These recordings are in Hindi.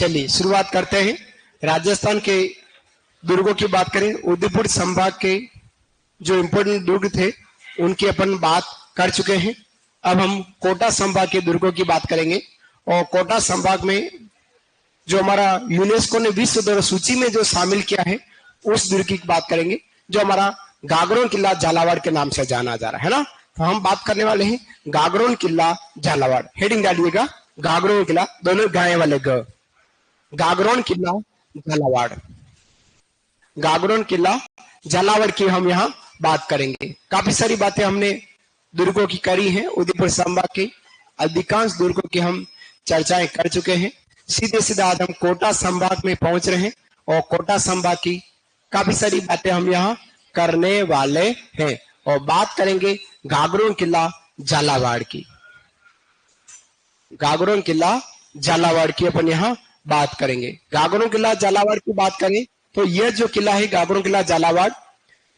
चलिए शुरुआत करते हैं। राजस्थान के दुर्गों की बात करें, उदयपुर संभाग के जो इम्पोर्टेंट दुर्ग थे उनकी अपन बात कर चुके हैं। अब हम कोटा संभाग के दुर्गों की बात करेंगे और कोटा संभाग में जो हमारा यूनेस्को ने विश्व धरोहर सूची में जो शामिल किया है उस दुर्ग की बात करेंगे जो हमारा गागरोन किला झालावाड़ के नाम से जाना जा रहा है ना। तो हम बात करने वाले हैं गागरोन किला झालावाड़। हेडिंग डालिएगा गागरोन किला, दोनों गाय वाले ग। गागरोन किला झालावाड़, गागरोन किला झालावाड़ की हम यहाँ बात करेंगे। काफी सारी बातें हमने दुर्गों की करी हैं। उदयपुर संभाग के अधिकांश दुर्गों की हम चर्चाएं कर चुके हैं। सीधे सीधा आज हम कोटा संभाग में पहुंच रहे हैं और कोटा संभाग की काफी सारी बातें हम यहाँ करने वाले हैं और बात करेंगे गागरोन किला झालावाड़ की। गागरोन किला झालावाड़ की अपन यहाँ बात करेंगे। गागरोन किला झालावाड़ की बात करें तो यह जो किला है गागरोन किला झालावाड़,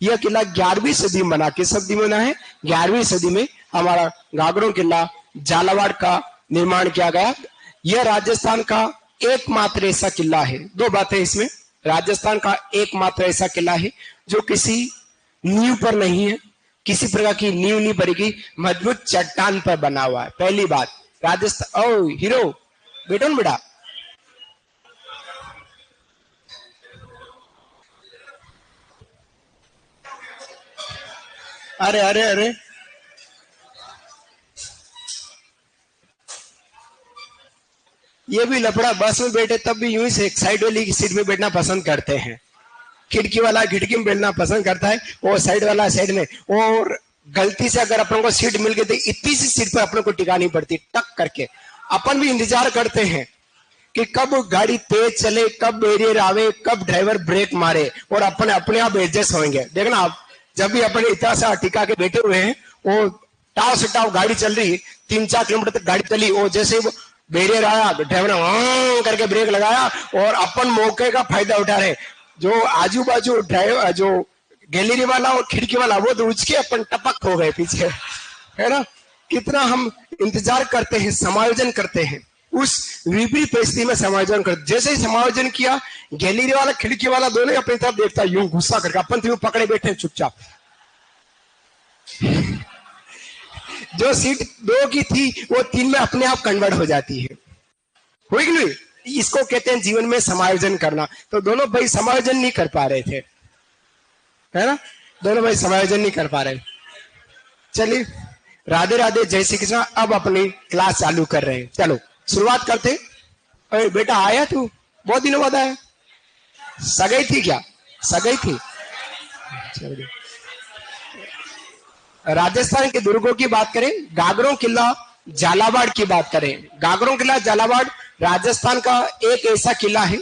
यह किला 11वीं सदी में बना। किस सदी में बना है? 11वीं सदी में हमारा गागरोन किला झालावाड़ का निर्माण किया गया। यह राजस्थान का एकमात्र ऐसा किला है, दो बातें इसमें, राजस्थान का एकमात्र ऐसा किला है जो किसी नींव पर नहीं है, किसी प्रकार की नींव नहीं पड़ेगी, मजबूत चट्टान पर बना हुआ है। पहली बात राजस्थान। ओ हीरो बेटो न बेटा, अरे अरे अरे ये भी लफड़ा। बस में बैठे तब भी यूं ही साइड वाली सीट में बैठना पसंद करते हैं। खिड़की वाला खिड़की में बैठना पसंद करता है और साइड वाला साइड में। और गलती से अगर अपन को सीट मिल गई तो इतनी सी सीट पर अपन को टिकानी पड़ती टक करके। अपन भी इंतजार करते हैं कि कब गाड़ी तेज चले, कब बैरियर आवे, कब ड्राइवर ब्रेक मारे और अपन अपने आप एडजस्ट होंगे। देखना आप जब भी अपन इतना सा टिका के बैठे हुए हैं, वो टाव से टाव गाड़ी चल रही, 3-4 किलोमीटर तक गाड़ी चली, और जैसे बैरियर आया ड्राइवर ने करके ब्रेक लगाया और अपन मौके का फायदा उठा रहे। जो आजू बाजू ड्राइवर, जो गैलरी वाला और खिड़की वाला, वो तो उचके अपन टपक हो गए पीछे, है ना। कितना हम इंतजार करते हैं, समायोजन करते हैं, उस विपरीत परिस्थिति में समायोजन कर। जैसे ही समायोजन किया, गैलरी वाला खिड़की वाला दोनों अपनी तरफ देखता यूं गुस्सा करके, अपन तो पकड़े बैठे चुपचाप। जो सीट 2 की थी वो 3 में अपने आप कन्वर्ट हो जाती है, हुई कि नहीं? इसको कहते हैं जीवन में समायोजन करना। तो दोनों भाई समायोजन नहीं कर पा रहे थे, है ना, दोनों भाई समायोजन नहीं कर पा रहे। चलिए राधे राधे, जय श्री कृष्ण। अब अपनी क्लास चालू कर रहे हैं, चलो शुरुआत करते। अरे बेटा आया तू, बहुत दिनों बाद आया। सगाई थी क्या? सगाई थी। राजस्थान के दुर्गों की बात करें, गागरोन किला झालावाड़ की बात करें। गागरोन किला झालावाड़ राजस्थान का एक ऐसा किला है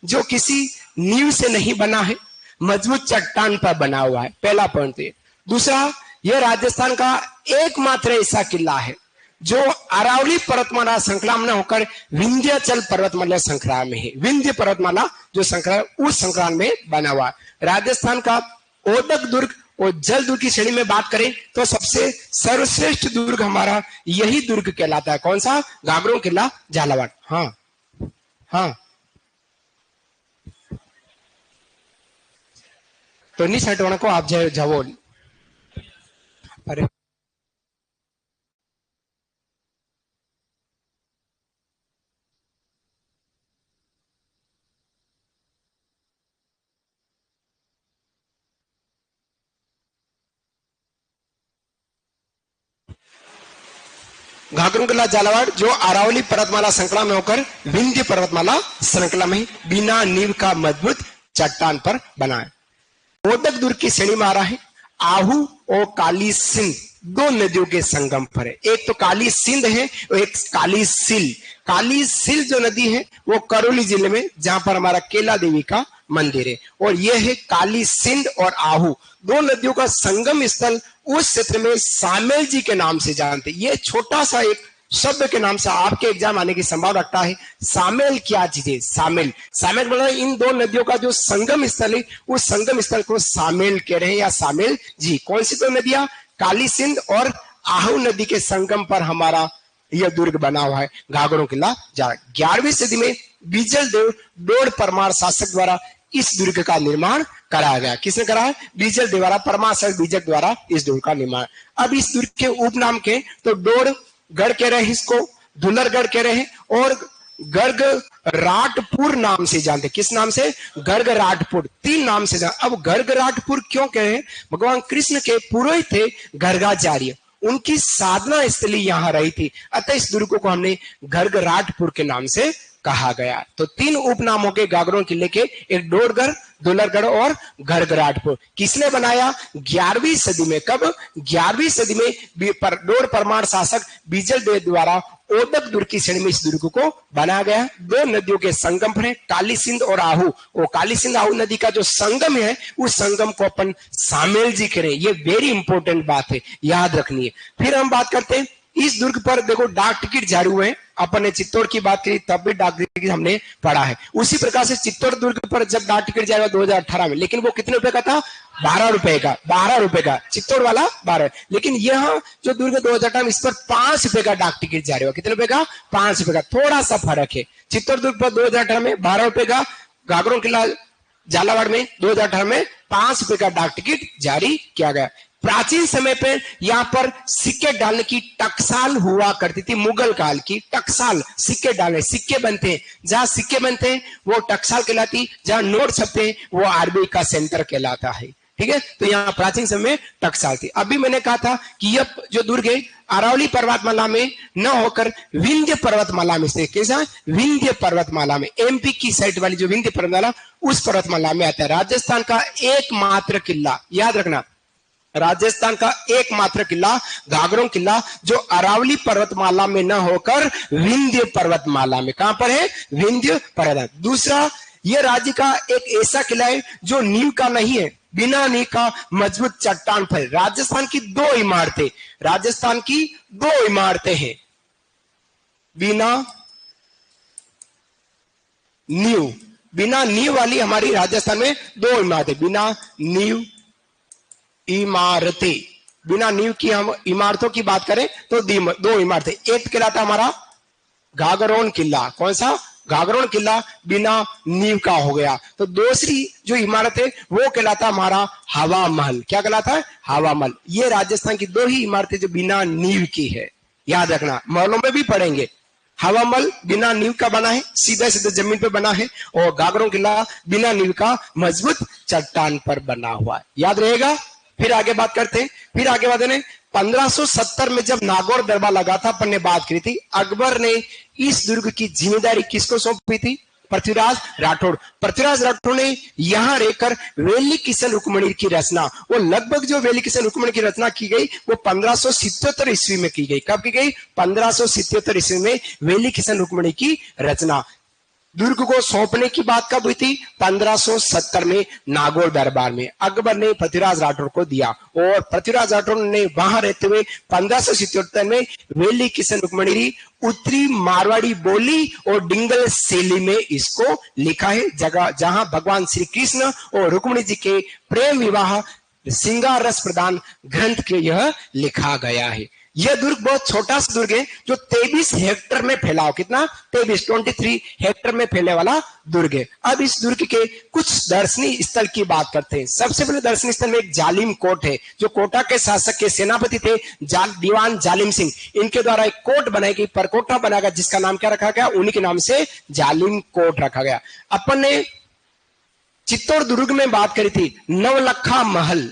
जो किसी नींव से नहीं बना है, मजबूत चट्टान पर बना हुआ है। पहला पॉइंट है। दूसरा, यह राजस्थान का एकमात्र ऐसा किला है जो अरावली पर्वतमाला श्रृंखला में होकर विंध्याचल पर्वतमाला श्रृंखला में है। विंध्य पर्वतमाला जो श्रृंखला, उस श्रृंखला में बना हुआ है। राजस्थान का ओदक दुर्ग और जल दुर्ग की श्रेणी में बात करें तो सबसे सर्वश्रेष्ठ दुर्ग हमारा यही दुर्ग कहलाता है। कौन सा? गागरोन किला झालावाड़। हाँ हाँ, तो नहीं हटवाना को आप जाओ। अरे गागरोन किला झालावाड़ जो अरावली पर्वतमाला श्रृंखला में होकर विंध्य पर्वतमाला श्रृंखला में बिना नींव का मजबूत चट्टान पर बना है। ओदक दुर्ग की श्रेणी में आ रहा है। आहू और काली सिंध दो नदियों के संगम पर है। एक तो काली सिंध है और एक काली सिल। काली सिल जो नदी है वो करौली जिले में, जहां पर हमारा केला देवी का मंदिर है, और यह है काली सिंध और आहू, दो नदियों का संगम स्थल। उस क्षेत्र में सामेल जी के नाम से जानते। ये छोटा सा एक शब्द के नाम से आपके एग्जाम आने की संभावना रखता है। सामेल क्या चीज है? सामेल, सामेल बोला इन दो नदियों का जो संगम स्थल है, उस संगम स्थल को सामेल कह रहे हैं या सामेल जी। कौन सी दो नदियां? काली सिंध और आहू नदी के संगम पर हमारा यह दुर्ग बना हुआ है गागरोन किला। 11वीं सदी में बीजल देव डोड़ परमार शासक द्वारा इस दुर्ग का निर्माण कराया गया। किसने कराया? बीजल देव द्वारा, परमार शासक बीजक द्वारा इस दुर्ग का निर्माण। अब इस दुर्ग के उपनाम के तो डोड़ गढ़ कह रहे हैं, इसको धुलरगढ़ कह रहे हैं, और गर्ग राटपुर नाम से जानते। किस नाम से? गर्ग राटपुर, 3 नाम से जानते। अब गर्ग राटपुर क्यों कहे? भगवान कृष्ण के पुरोहित थे गर्गाचार्य, उनकी साधना स्थली यहां रही थी, अतः इस दुर्ग को हमने गर्ग राटपुर के नाम से कहा गया। तो 3 उपनामों के गागरोन किले के, एक डोरगढ़, दुलरगढ़ और गर्गराटपुर। किसने बनाया? 11वीं सदी में। कब? 11वीं सदी में डोर परमार शासक बीजल देव द्वारा ओदक दुर्ग की श्रेणी में इस दुर्ग को बनाया गया। 2 नदियों के संगम पर है, काली सिंध और आहू। वो काली सिंध आहू नदी का जो संगम है, उस संगम को अपन सामेल जी करें, ये वेरी इंपॉर्टेंट बात है, याद रखनी है। फिर हम बात करते हैं इस दुर्ग पर, देखो डाक टिकट जारी हुए हैं। अपन ने चित्तौड़ की बात करी तब भी डाक टिकट हमने पढ़ा है। उसी प्रकार से चित्तौड़ दुर्ग पर जब डाक टिकट जाएगा 2018 में, लेकिन वो कितने रुपए का था? 12 रुपए का। 12 रुपए का चित्तौड़ वाला 12। लेकिन यह जो दुर्ग 2018 में, इस पर 5 रुपए का डाक टिकट जारी हुआ। कितने रुपए का? 5 रुपए का। थोड़ा सा फर्क है। चित्तौड़ दुर्ग पर 2018 में 12 रुपए का, गागरों किला झालावाड़ में 2018 में 5 रुपए का डाक टिकट जारी किया गया। प्राचीन समय पे यहाँ पर सिक्के डालने की टकसाल हुआ करती थी, मुगल काल की टकसाल, सिक्के डालने, सिक्के बनते हैं, जहां सिक्के बनते हैं वो टकसाल कहलाती, जहां नोट छपते हैं वो आरबीआई का सेंटर कहलाता है। ठीक है, तो यहाँ प्राचीन समय में टकसाल थी। अभी मैंने कहा था कि यह जो दुर्ग है अरावली पर्वतमाला में न होकर विंध्य पर्वतमाला में स्थित। कैसा? विंध्य पर्वतमाला में, एमपी की साइड वाली जो विंध्य पर्वतमाला, उस पर्वतमाला में आता है। राजस्थान का एकमात्र किला, याद रखना, राजस्थान का एकमात्र किला गागरों किला जो अरावली पर्वतमाला में न होकर विंध्य पर्वतमाला में, कहां पर है? विंध्य पर्वत। दूसरा, यह राज्य का एक ऐसा किला है जो नींव का नहीं है, बिना नींव का मजबूत चट्टान पर। राजस्थान की 2 इमारतें, राजस्थान की 2 इमारतें हैं बिना नींव, बिना नींव वाली हमारी राजस्थान में 2 इमारतें, बिना नींव इमारतें, बिना नींव की हम इमारतों की बात करें तो 2 इमारतें। एक कहलाता हमारा गागरोन किला, कौन सा? गागरोन किला बिना नींव का हो गया। तो दूसरी जो इमारत है वो कहलाता हमारा हवा महल। क्या कहलाता है? हवा महल। ये राजस्थान की 2 ही इमारतें जो बिना नींव की है, याद रखना, महलों में भी पढ़ेंगे। हवा महल बिना नींव का बना है, सीधे सीधे जमीन पे बना है, और गागरोन किला बिना नींव का मजबूत चट्टान पर बना हुआ है, याद रहेगा। फिर आगे बात करते हैं, फिर आगे बात है 1570 में जब नागौर दरबार लगा था, अपन ने बात करी थी, अकबर ने इस दुर्ग की जिम्मेदारी किसको सौंपी थी? पृथ्वीराज राठौड़। पृथ्वीराज राठौड़ ने यहां रहकर वेली किशन रुक्मणी की रचना, वो लगभग जो वेली किशन रुक्मणी की रचना की गई वो 1577 ईस्वी में की गई। कब की गई? 1577 ईस्वी में वेली किशन रुक्मणी की रचना। दुर्ग को सौंपने की बात कब हुई थी? 1570 में नागौर दरबार में अकबर ने पृथ्वीराज राठौड़ को दिया, और पृथ्वीराज राठौड़ ने वहां रहते हुए 1577 में वेली किशन रुक्मणी उत्तरी मारवाड़ी बोली और डिंगल शैली में इसको लिखा है। जगह जहां भगवान श्री कृष्ण और रुक्मणी जी के प्रेम विवाह श्रृंगार रस प्रदान ग्रंथ के यह लिखा गया है। यह दुर्ग बहुत छोटा सा दुर्ग है जो 23 हेक्टर में फैला हो। कितना? 23 हेक्टर में फैले वाला दुर्ग है। अब इस दुर्ग के कुछ दर्शनीय स्थल की बात करते हैं। सबसे पहले दर्शनीय स्थल में एक जालिम कोट है, जो कोटा के शासक के सेनापति थे दीवान जालिम सिंह, इनके द्वारा एक कोट बनाई गई, परकोटा बनाया गया, जिसका नाम क्या रखा गया? उन्हीं के नाम से जालिम कोट रखा गया। अपन ने चित्तौड़ दुर्ग में बात करी थी नवलखा महल,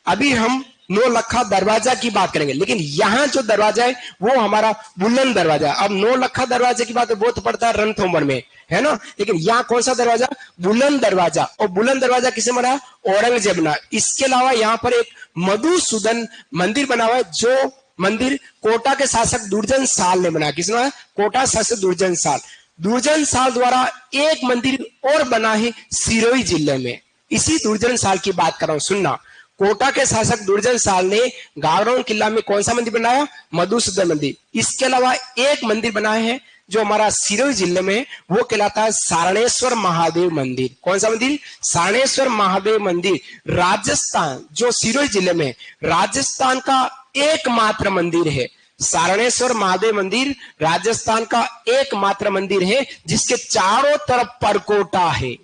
अभी हम नौलखा दरवाजा की बात करेंगे, लेकिन यहां जो दरवाजा है वो हमारा बुलंद दरवाजा है। अब नौलखा दरवाजे की बात है वो तो पड़ता है रणथंभौर में, है ना, लेकिन यहाँ कौन सा दरवाजा? बुलंद दरवाजा। और बुलंद दरवाजा किसे बना? औरंगजेब बना। इसके अलावा यहाँ पर एक मधुसूदन मंदिर बना हुआ है, जो मंदिर कोटा के शासक दुर्जन साल ने बनाया। किसने बनाया? कोटा शासक दुर्जन साल। दुर्जन साल द्वारा एक मंदिर और बना है सिरोही जिले में। इसी दुर्जन साल की बात कर रहा हूं, सुनना। कोटा के शासक दुर्जन साल ने गागरोन किला में कौन सा मंदिर बनाया? मधुसूदन मंदिर। इसके अलावा एक मंदिर बनाया है जो हमारा सिरोही जिले में, वो कहलाता है सारणेश्वर महादेव मंदिर। कौन सा मंदिर? सारणेश्वर महादेव मंदिर। राजस्थान जो सिरोही जिले में राजस्थान का एकमात्र मंदिर है सारणेश्वर महादेव मंदिर राजस्थान का एकमात्र मंदिर है जिसके चारों तरफ परकोटा है।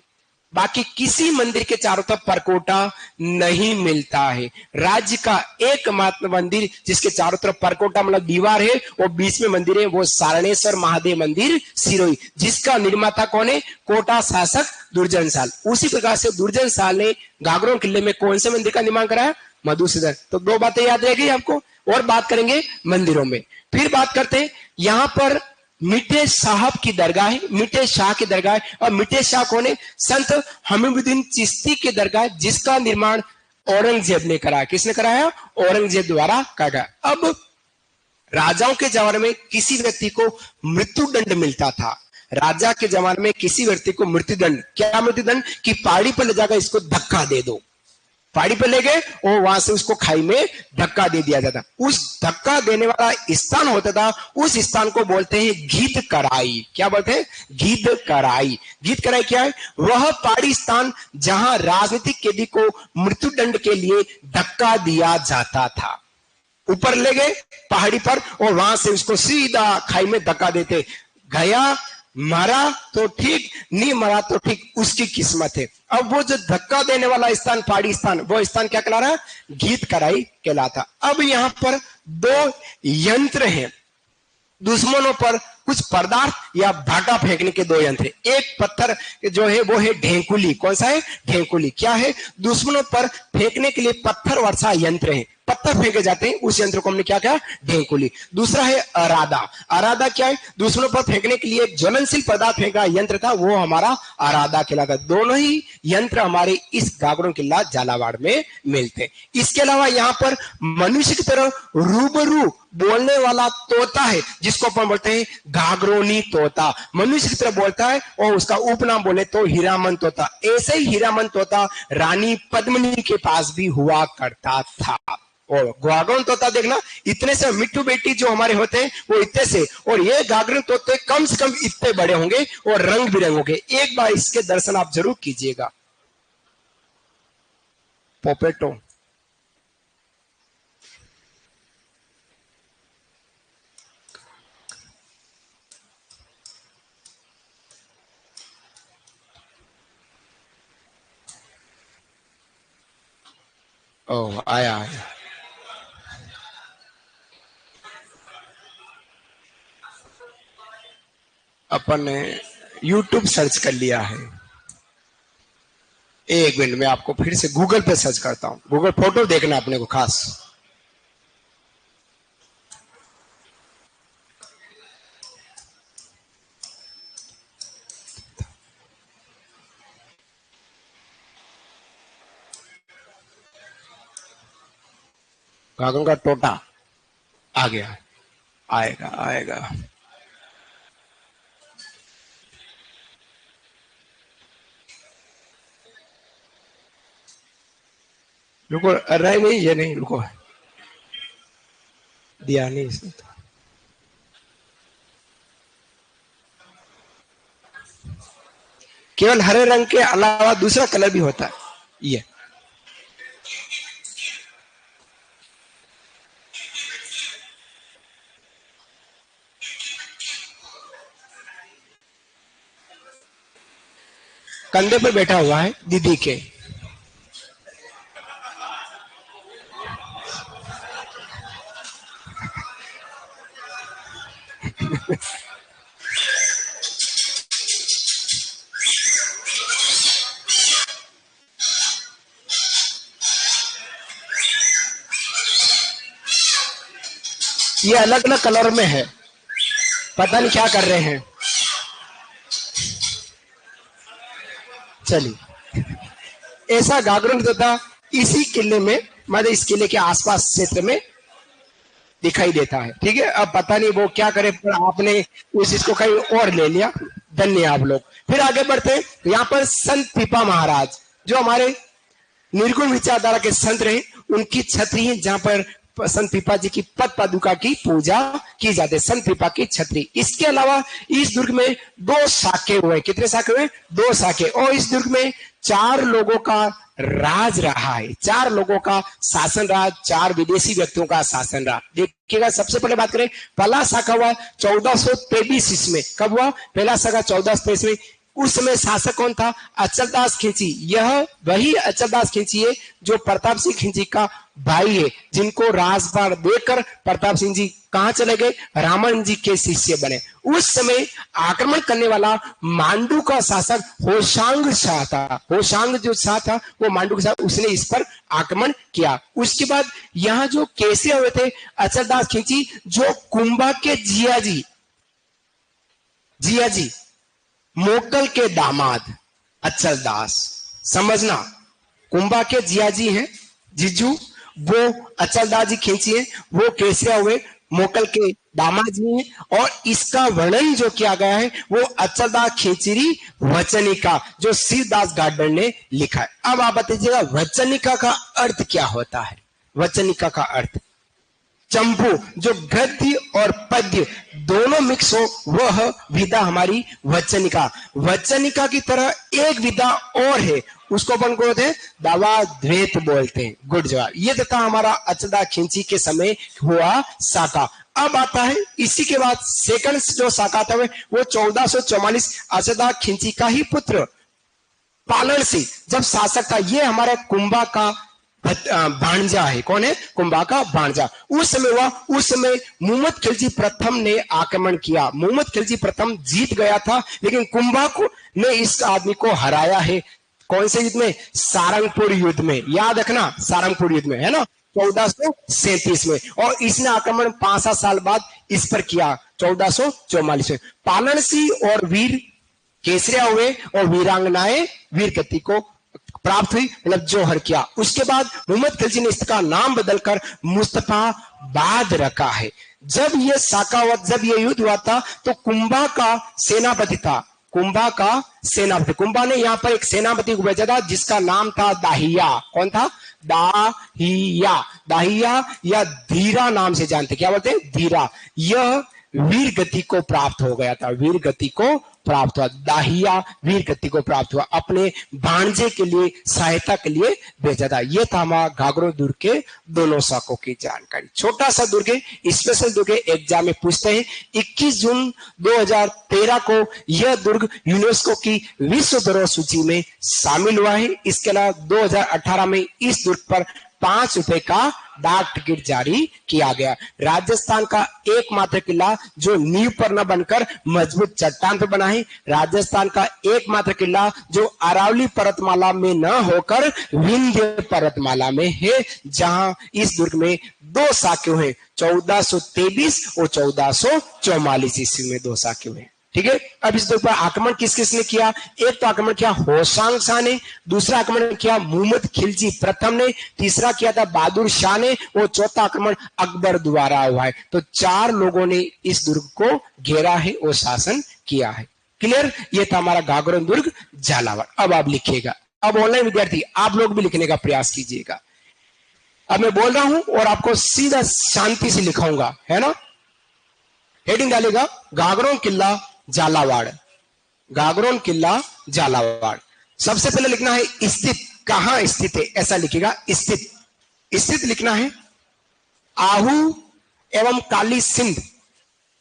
बाकी किसी मंदिर के चारों तरफ परकोटा नहीं मिलता है। राज्य का एकमात्र मंदिर जिसके चारों तरफ परकोटा मतलब दीवार है, वो बीच में मंदिर है, वो सारणेश्वर महादेव मंदिर सिरोही, जिसका निर्माता कौन है? कोटा शासक दुर्जन साल। उसी प्रकार से दुर्जन साल ने गागरों किले में कौन से मंदिर का निर्माण कराया? मधुसूदन। तो दो बातें याद रहेगी आपको। और बात करेंगे मंदिरों में। फिर बात करते हैं यहां पर मिठे साहब की दरगाह है, मिठे शाह की दरगाह है। और मिठे शाह कौन है? संत हमीउद्दीन चिश्ती की दरगाह, जिसका निर्माण औरंगजेब ने कराया। किसने कराया? औरंगजेब द्वारा कराया। अब राजाओं के जमाने में किसी व्यक्ति को मृत्यु दंड मिलता था। राजा के जमाने में किसी व्यक्ति को मृत्युदंड, क्या मृत्युदंड? कि पहाड़ी पर ले जाकर इसको धक्का दे दो। पहाड़ी पर ले गए और वहां से उसको खाई में धक्का दे दिया जाता। उस धक्का देने वाला स्थान होता था, उस स्थान को बोलते हैं गीत कराई। क्या बोलते हैं? गीत कराई। गीत कराई क्या है? वह पहाड़ी स्थान जहां राजनीतिक कैदी को मृत्युदंड के लिए धक्का दिया जाता था। ऊपर ले गए पहाड़ी पर और वहां से उसको सीधा खाई में धक्का देते। गया, मरा तो ठीक, नहीं मरा तो ठीक, उसकी किस्मत है। अब वो जो धक्का देने वाला स्थान, पहाड़ी स्थान, वो स्थान क्या कहला रहा? गीत कराई कहलाता। अब यहां पर दो यंत्र हैं दुश्मनों पर कुछ पदार्थ या भाटा फेंकने के दो यंत्र। एक पत्थर जो है वो है ढेंकुली। कौन सा है? ढेंकुली। क्या है? दुश्मनों पर फेंकने के लिए पत्थर वर्षा यंत्र है, पत्थर फेंके जाते हैं, उस यंत्र को हमने क्या कहा? ढेंकुली। दूसरा है अरादा। अरादा क्या है? दुश्मनों पर फेंकने के लिए ज्वलनशील पदार्थ फेंका यंत्र था, वो हमारा अरादा कहलाता। दोनों ही यंत्र हमारे इस गागरों किला झालावाड़ में मिलते हैं। इसके अलावा यहाँ पर मनुष्य की तरह रूबरू बोलने वाला तोता है, जिसको अपन बोलते हैं गागरोनी तोता। मनुष्य की तरह बोलता है और उसका उपनाम बोले तो हीरामन तोता। ऐसे ही हीरामन तोता रानी पद्मिनी के पास भी हुआ करता था। और गागरोन तोता देखना, इतने से मिट्टू बेटी जो हमारे होते हैं वो इतने से, और ये गागरोन तोते कम से कम इतने बड़े होंगे और रंग बिरंग होंगे। एक बार इसके दर्शन आप जरूर कीजिएगा। पोपेटो ओ आया आया। अपन ने YouTube सर्च कर लिया है। एक मिनट में आपको फिर से गूगल पे सर्च करता हूं। गूगल फोटो देखना अपने को खास। गागरों का टोटा आ गया, आएगा आएगा। रुको, अरे नहीं, ये नहीं, रुको, दिया नहीं इसने तो। केवल हरे रंग के अलावा दूसरा कलर भी होता है ये। कंधे पर बैठा हुआ है दीदी के। ये अलग अलग कलर में है, पता नहीं क्या कर रहे हैं। चलिए, ऐसा गागरोन तोता इसी किले में, मतलब इस किले के आसपास क्षेत्र में दिखाई देता है। ठीक है, अब पता नहीं वो क्या करे, पर आपने उस चीज को कहीं और ले लिया, धन्य आप लोग। फिर आगे बढ़ते हैं। यहाँ पर संत पीपा महाराज जो हमारे निर्गुण विचारधारा के संत रहे, उनकी छतरी है जहां पर संत पीपा जी की पद पादुका की पूजा की जाती है, संत पीपा की छतरी। इसके अलावा इस दुर्ग में 2 शाखे हुए। कितने शाखे हुए? 2 शाखे। और इस दुर्ग में 4 लोगों का राज रहा है, 4 लोगों का शासन रहा, 4 विदेशी व्यक्तियों का शासन रहा। देखिएगा, सबसे पहले बात करें, पहला शाखा हुआ 1423 ईस्वी में। कब हुआ पहला शाखा? 1423 में। उस समय शासक कौन था? अचलदास खिलची। यह वही अचलदास खिलची है जो प्रताप सिंह खिलची का भाई है, जिनको राजपाट देकर प्रताप सिंह जी कहां चले गए? रामन जी के शिष्य बने। उस समय आक्रमण करने वाला मांडू का शासक होशांग शाह था। होशांग जो शाह था वो मांडू के साथ, उसने इस पर आक्रमण किया। उसके बाद यहाँ जो कैसे हुए थे अचलदास खिलची, जो कुंभा के जिया जी मोकल के दामाद अचलदास, समझना, कुंभा के जियाजी हैं जीजू, वो अचलदास जी खिलची हैं, वो कैसे हुए? मोकल के दामाद जी हैं। और इसका वर्णन जो किया गया है वो अचलदास खिलची वचनिका, जो शिवदास गार्डन ने लिखा है। अब आप बताइएगा वचनिका का अर्थ क्या होता है? वचनिका का अर्थ चंपू, जो गद्य और पद्य दोनों मिक्स हो, वह विधा हमारी वचनिका। वचनिका की तरह एक विधा और है, उसको अपन को दावा द्वैत बोलते हैं। गुड जवाब। ये था हमारा अचलदास खिलची के समय हुआ शाखा। अब आता है इसी के बाद सेकंड जो शाखा था वो 1444 अचलदास खिलची का ही पुत्र पालन सिंह जब शासक था। ये हमारे कुंभा का भांजा है। कौन है? कुंभा का भांजा। उस समय हुआ, उस समय मोहम्मद खिलजी प्रथम ने आक्रमण किया। मोहम्मद खिलजी प्रथम जीत गया था, लेकिन कुंभा को ने इस आदमी को हराया है। कौन से युद्ध में? सारंगपुर युद्ध में। याद रखना, सारंगपुर युद्ध में, है ना, 1437 में। और इसने आक्रमण 5 साल बाद इस पर किया, 1444 में। पालन सिंह और वीर केसरिया हुए और वीरांगनाएं वीर गति को प्राप्त हुई, मतलब जोहर किया। उसके बाद मोहम्मद खिलजी ने इसका नाम बदलकर मुस्तफाबाद रखा है। जब ये शाखा हुआ, जब ये युद्ध हुआ था, तो कुंभा का सेनापति था। कुंभा का सेनापति, कुंभा ने यहाँ पर एक सेनापति को भेजा था जिसका नाम था दाहिया। कौन था? दाहिया। दाहिया या धीरा नाम से जानते, क्या बोलते हैं? धीरा। यह वीर गति को प्राप्त हो गया था, वीर गति को प्राप्त हुआ। दाहिया वीर गति को प्राप्त हुआ, अपने भांजे के लिए सहायता के लिए भेजा था। यह था हमारा घाघरा दुर्ग के दोनों शाखों की जानकारी। छोटा सा दुर्ग है, स्पेशल दुर्ग है, एग्जाम में पूछते हैं। 21 जून 2013 को यह दुर्ग यूनेस्को की विश्व धरोहर सूची में शामिल हुआ है। इसके अलावा 2018 में इस दुर्ग पर 5 रुपए का डाक टिकट जारी किया गया। राजस्थान का एकमात्र किला जो नींव पर न बनकर मजबूत चट्टान पर बना है। राजस्थान का एकमात्र किला जो अरावली पर्वतमाला में न होकर विंध्य पर्वतमाला में है, जहां इस दुर्ग में 2 शाखे हुए, 1423 और 1444 ईस्वी में 2 शाखे हुए। ठीक है। अब इस दुर्ग पर आक्रमण किस किसने किया? एक तो आक्रमण किया होशांग शाह ने, दूसरा आक्रमण किया मोहम्मद खिलजी प्रथम ने, तीसरा किया था बहादुर शाह ने, और चौथा आक्रमण अकबर द्वारा हुआ है। तो 4 लोगों ने इस दुर्ग को घेरा है और शासन किया है। क्लियर? ये था हमारा घाघरा दुर्ग झालावाड़। अब आप लिखिएगा। अब ऑनलाइन विद्यार्थी आप लोग भी लिखने का प्रयास कीजिएगा। अब मैं बोल रहा हूं और आपको सीधा शांति से लिखाऊंगा, है ना। हेडिंग डालेगा घाघरा किला झालावाड़, घाघरा किला झालावाड़। सबसे पहले लिखना है स्थित, कहां स्थित है ऐसा लिखेगा। स्थित, स्थित लिखना है। आहू एवं काली सिंध।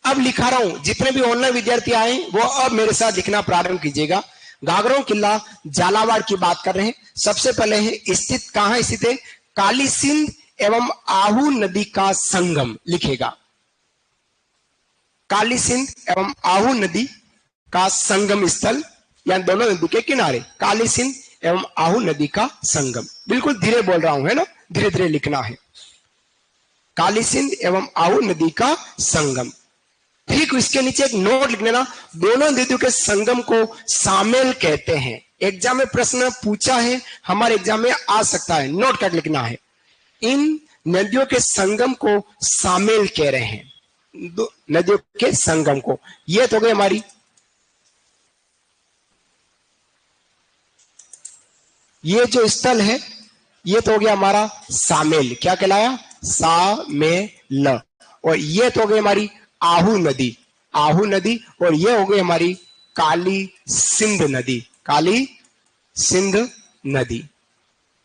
अब लिखा रहा हूं, जितने भी ऑनलाइन विद्यार्थी आए वो अब मेरे साथ लिखना प्रारंभ कीजिएगा। घाघरा किला झालावाड़ की बात कर रहे हैं। सबसे पहले है स्थित, कहां स्थित है? काली सिंध एवं आहू नदी का संगम लिखेगा। काली सिंध एवं आहू नदी का संगम स्थल, या दोनों नदी के किनारे, काली सिंध एवं आहू नदी का संगम। बिल्कुल धीरे बोल रहा हूं, है ना, धीरे धीरे लिखना है। काली सिंध एवं आहू नदी का संगम। ठीक इसके नीचे एक नोट लिख लेना, दोनों नदियों के संगम को सामेल कहते हैं। एग्जाम में प्रश्न पूछा है, हमारे एग्जाम में आ सकता है, नोट कर लिखना है। इन नदियों के संगम को सामेल कह रहे हैं, नदियों के संगम को। ये तो गई हमारी, ये जो स्थल है ये तो हो गया हमारा सामेल। क्या कहलाया? सा में ल, और ये तो हो गई हमारी आहू नदी, आहू नदी, और ये हो गई हमारी काली सिंध नदी, काली सिंध नदी,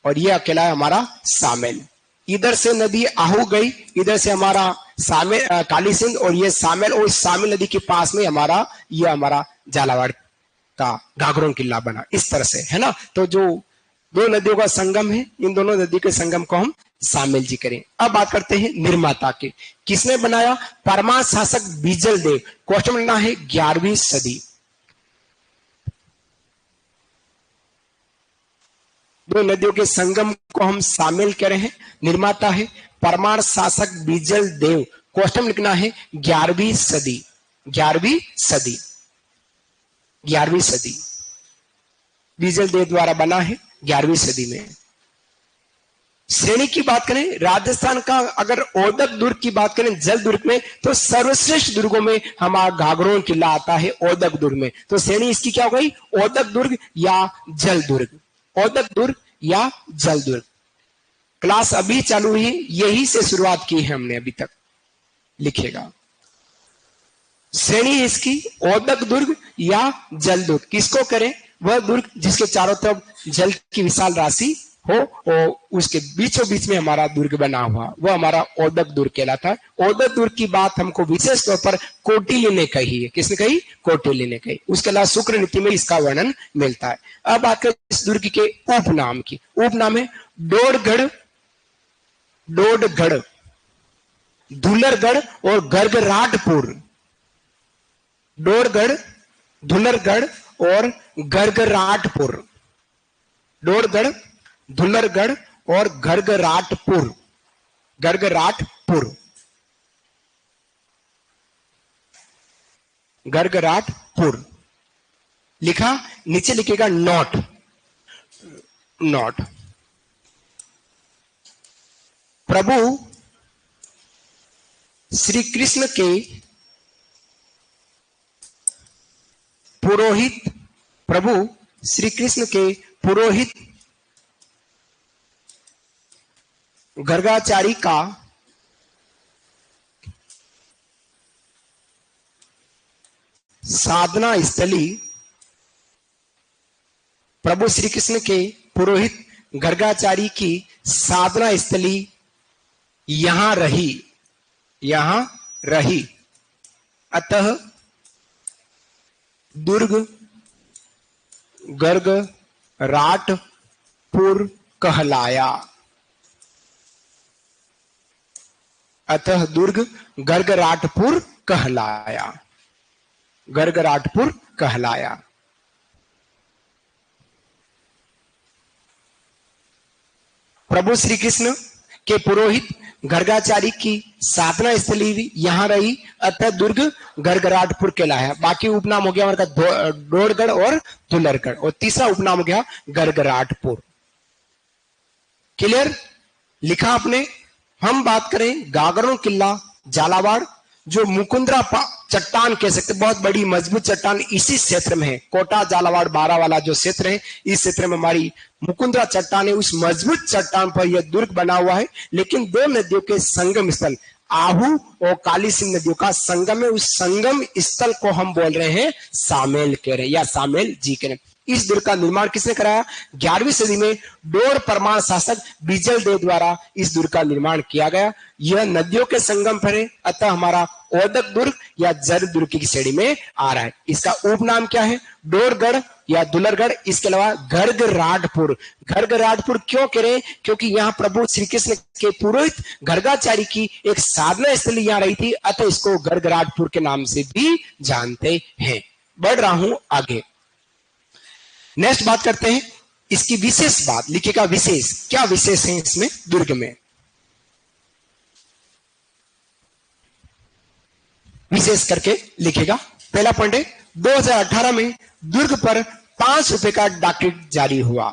और ये अकेला है हमारा सामेल। इधर से नदी आहू गई, इधर से हमारा सामेल काली सिंध, और ये सामेल, और इस सामेल नदी के पास में हमारा ये हमारा झालावाड़ का घाघरों किला बना, इस तरह से है ना। तो जो दो नदियों का संगम है, इन दोनों नदी के संगम को हम सामेल जी करें। अब बात करते हैं निर्माता के, किसने बनाया? परमार शासक बीजल देव, क्वेश्चन बनना है 11वीं सदी। दो नदियों के संगम को हम शामिल कर रहे हैं, निर्माता है परमार शासक बीजल देव, क्वेश्चन लिखना है 11वीं सदी, 11वीं सदी, 11वीं सदी बीजल देव द्वारा बना है 11वीं सदी में। श्रेणी की बात करें राजस्थान का, अगर ओदक दुर्ग की बात करें जल दुर्ग में, तो सर्वश्रेष्ठ दुर्गों में हमारा घाघरों किला आता है ओदक दुर्ग में। तो श्रेणी इसकी क्या हो गई? ओदक दुर्ग या जल दुर्ग, ओदक दुर्ग या जल दुर्ग। क्लास अभी चालू हुई, यही से शुरुआत की है हमने अभी तक, लिखेगा श्रेणी इसकी ओदक दुर्ग या जल दुर्ग। किसको करें? वह दुर्ग जिसके चारों तरफ जल की विशाल राशि हो और उसके बीचों बीच में हमारा दुर्ग बना हुआ, वह हमारा ओदक दुर्ग कहलाता है। ओदक दुर्ग की बात हमको विशेष तौर पर कौटिल्य ने कही है। किसने कही? कौटिल्य ने कही। उसके अलावा शुक्र नीति में इसका वर्णन मिलता है। अब आकर इस दुर्ग के उपनाम की, उपनाम है डोरगढ़, डोडगढ़, धुलरगढ़ और गर्गराटपुर। डोरगढ़, धुलरगढ़ और गर्गराटपुर, डोरगढ़, धुलरगढ़ और गर्गराटपुर, गर्गराटपुर, गर्गराटपुर लिखा। नीचे लिखेगा नोट, नोट। प्रभु श्री कृष्ण के पुरोहित, प्रभु श्री कृष्ण के पुरोहित गर्गाचारी का साधना स्थली, प्रभु श्री कृष्ण के पुरोहित गर्गाचारी की साधना स्थली यहां रही, यहां रही। अतः दुर्ग गर्गराटपुर कहलाया, अतः दुर्ग गर्गराटपुर कहलाया, गर्गराटपुर कहलाया। प्रभु श्री कृष्ण के पुरोहित गर्गाचारी की साधना स्थली यहां रही, अतः दुर्ग गर्गराटपुर कहलाया। बाकी उपनाम हो गया हमारा डोरगढ़ और धुलरगढ़, और तीसरा उपनाम हो गया गर्गराटपुर। क्लियर? लिखा आपने। हम बात करें घाघरों किला झालावाड़, जो मुकुंदरा चट्टान कह सकते, बहुत बड़ी मजबूत चट्टान इसी क्षेत्र में है। कोटा झालावाड़ बारा वाला जो क्षेत्र है, इस क्षेत्र में हमारी मुकुंदरा चट्टान है। उस मजबूत चट्टान पर यह दुर्ग बना हुआ है। लेकिन दो नदियों के संगम स्थल आहू और काली सिंध नदियों का संगम है, उस संगम स्थल को हम बोल रहे हैं सामेल कह रहे हैं, या सामेल जी कह रहे हैं। इस दुर्ग का निर्माण किसने कराया? 11वीं सदी में डोर परमार शासक बीजल देव द्वारा इस दुर्ग का निर्माण किया गया। यह नदियों के संगम पर है, अतः हमारा ओदक दुर्ग या जल दुर्ग की श्रेणी में आ रहा है। इसका उपनाम क्या है? डोरगढ़ या दुलरगढ़। इसके अलावा गर्गराटपुर, गर्गराटपुर क्यों कह रहे हैं? क्योंकि यहाँ प्रभु श्री कृष्ण के पुरोहित गर्गाचारी की एक साधना स्थली यहाँ रही थी, अतः इसको गर्गराटपुर के नाम से भी जानते हैं। बढ़ रहा हूं आगे। नेक्स्ट बात करते हैं इसकी विशेष बात, लिखेगा विशेष। क्या विशेष है इसमें दुर्ग में? विशेष करके लिखेगा। पहला पॉइंट है 2018 में दुर्ग पर 5 रुपए का डाक टिकट जारी हुआ।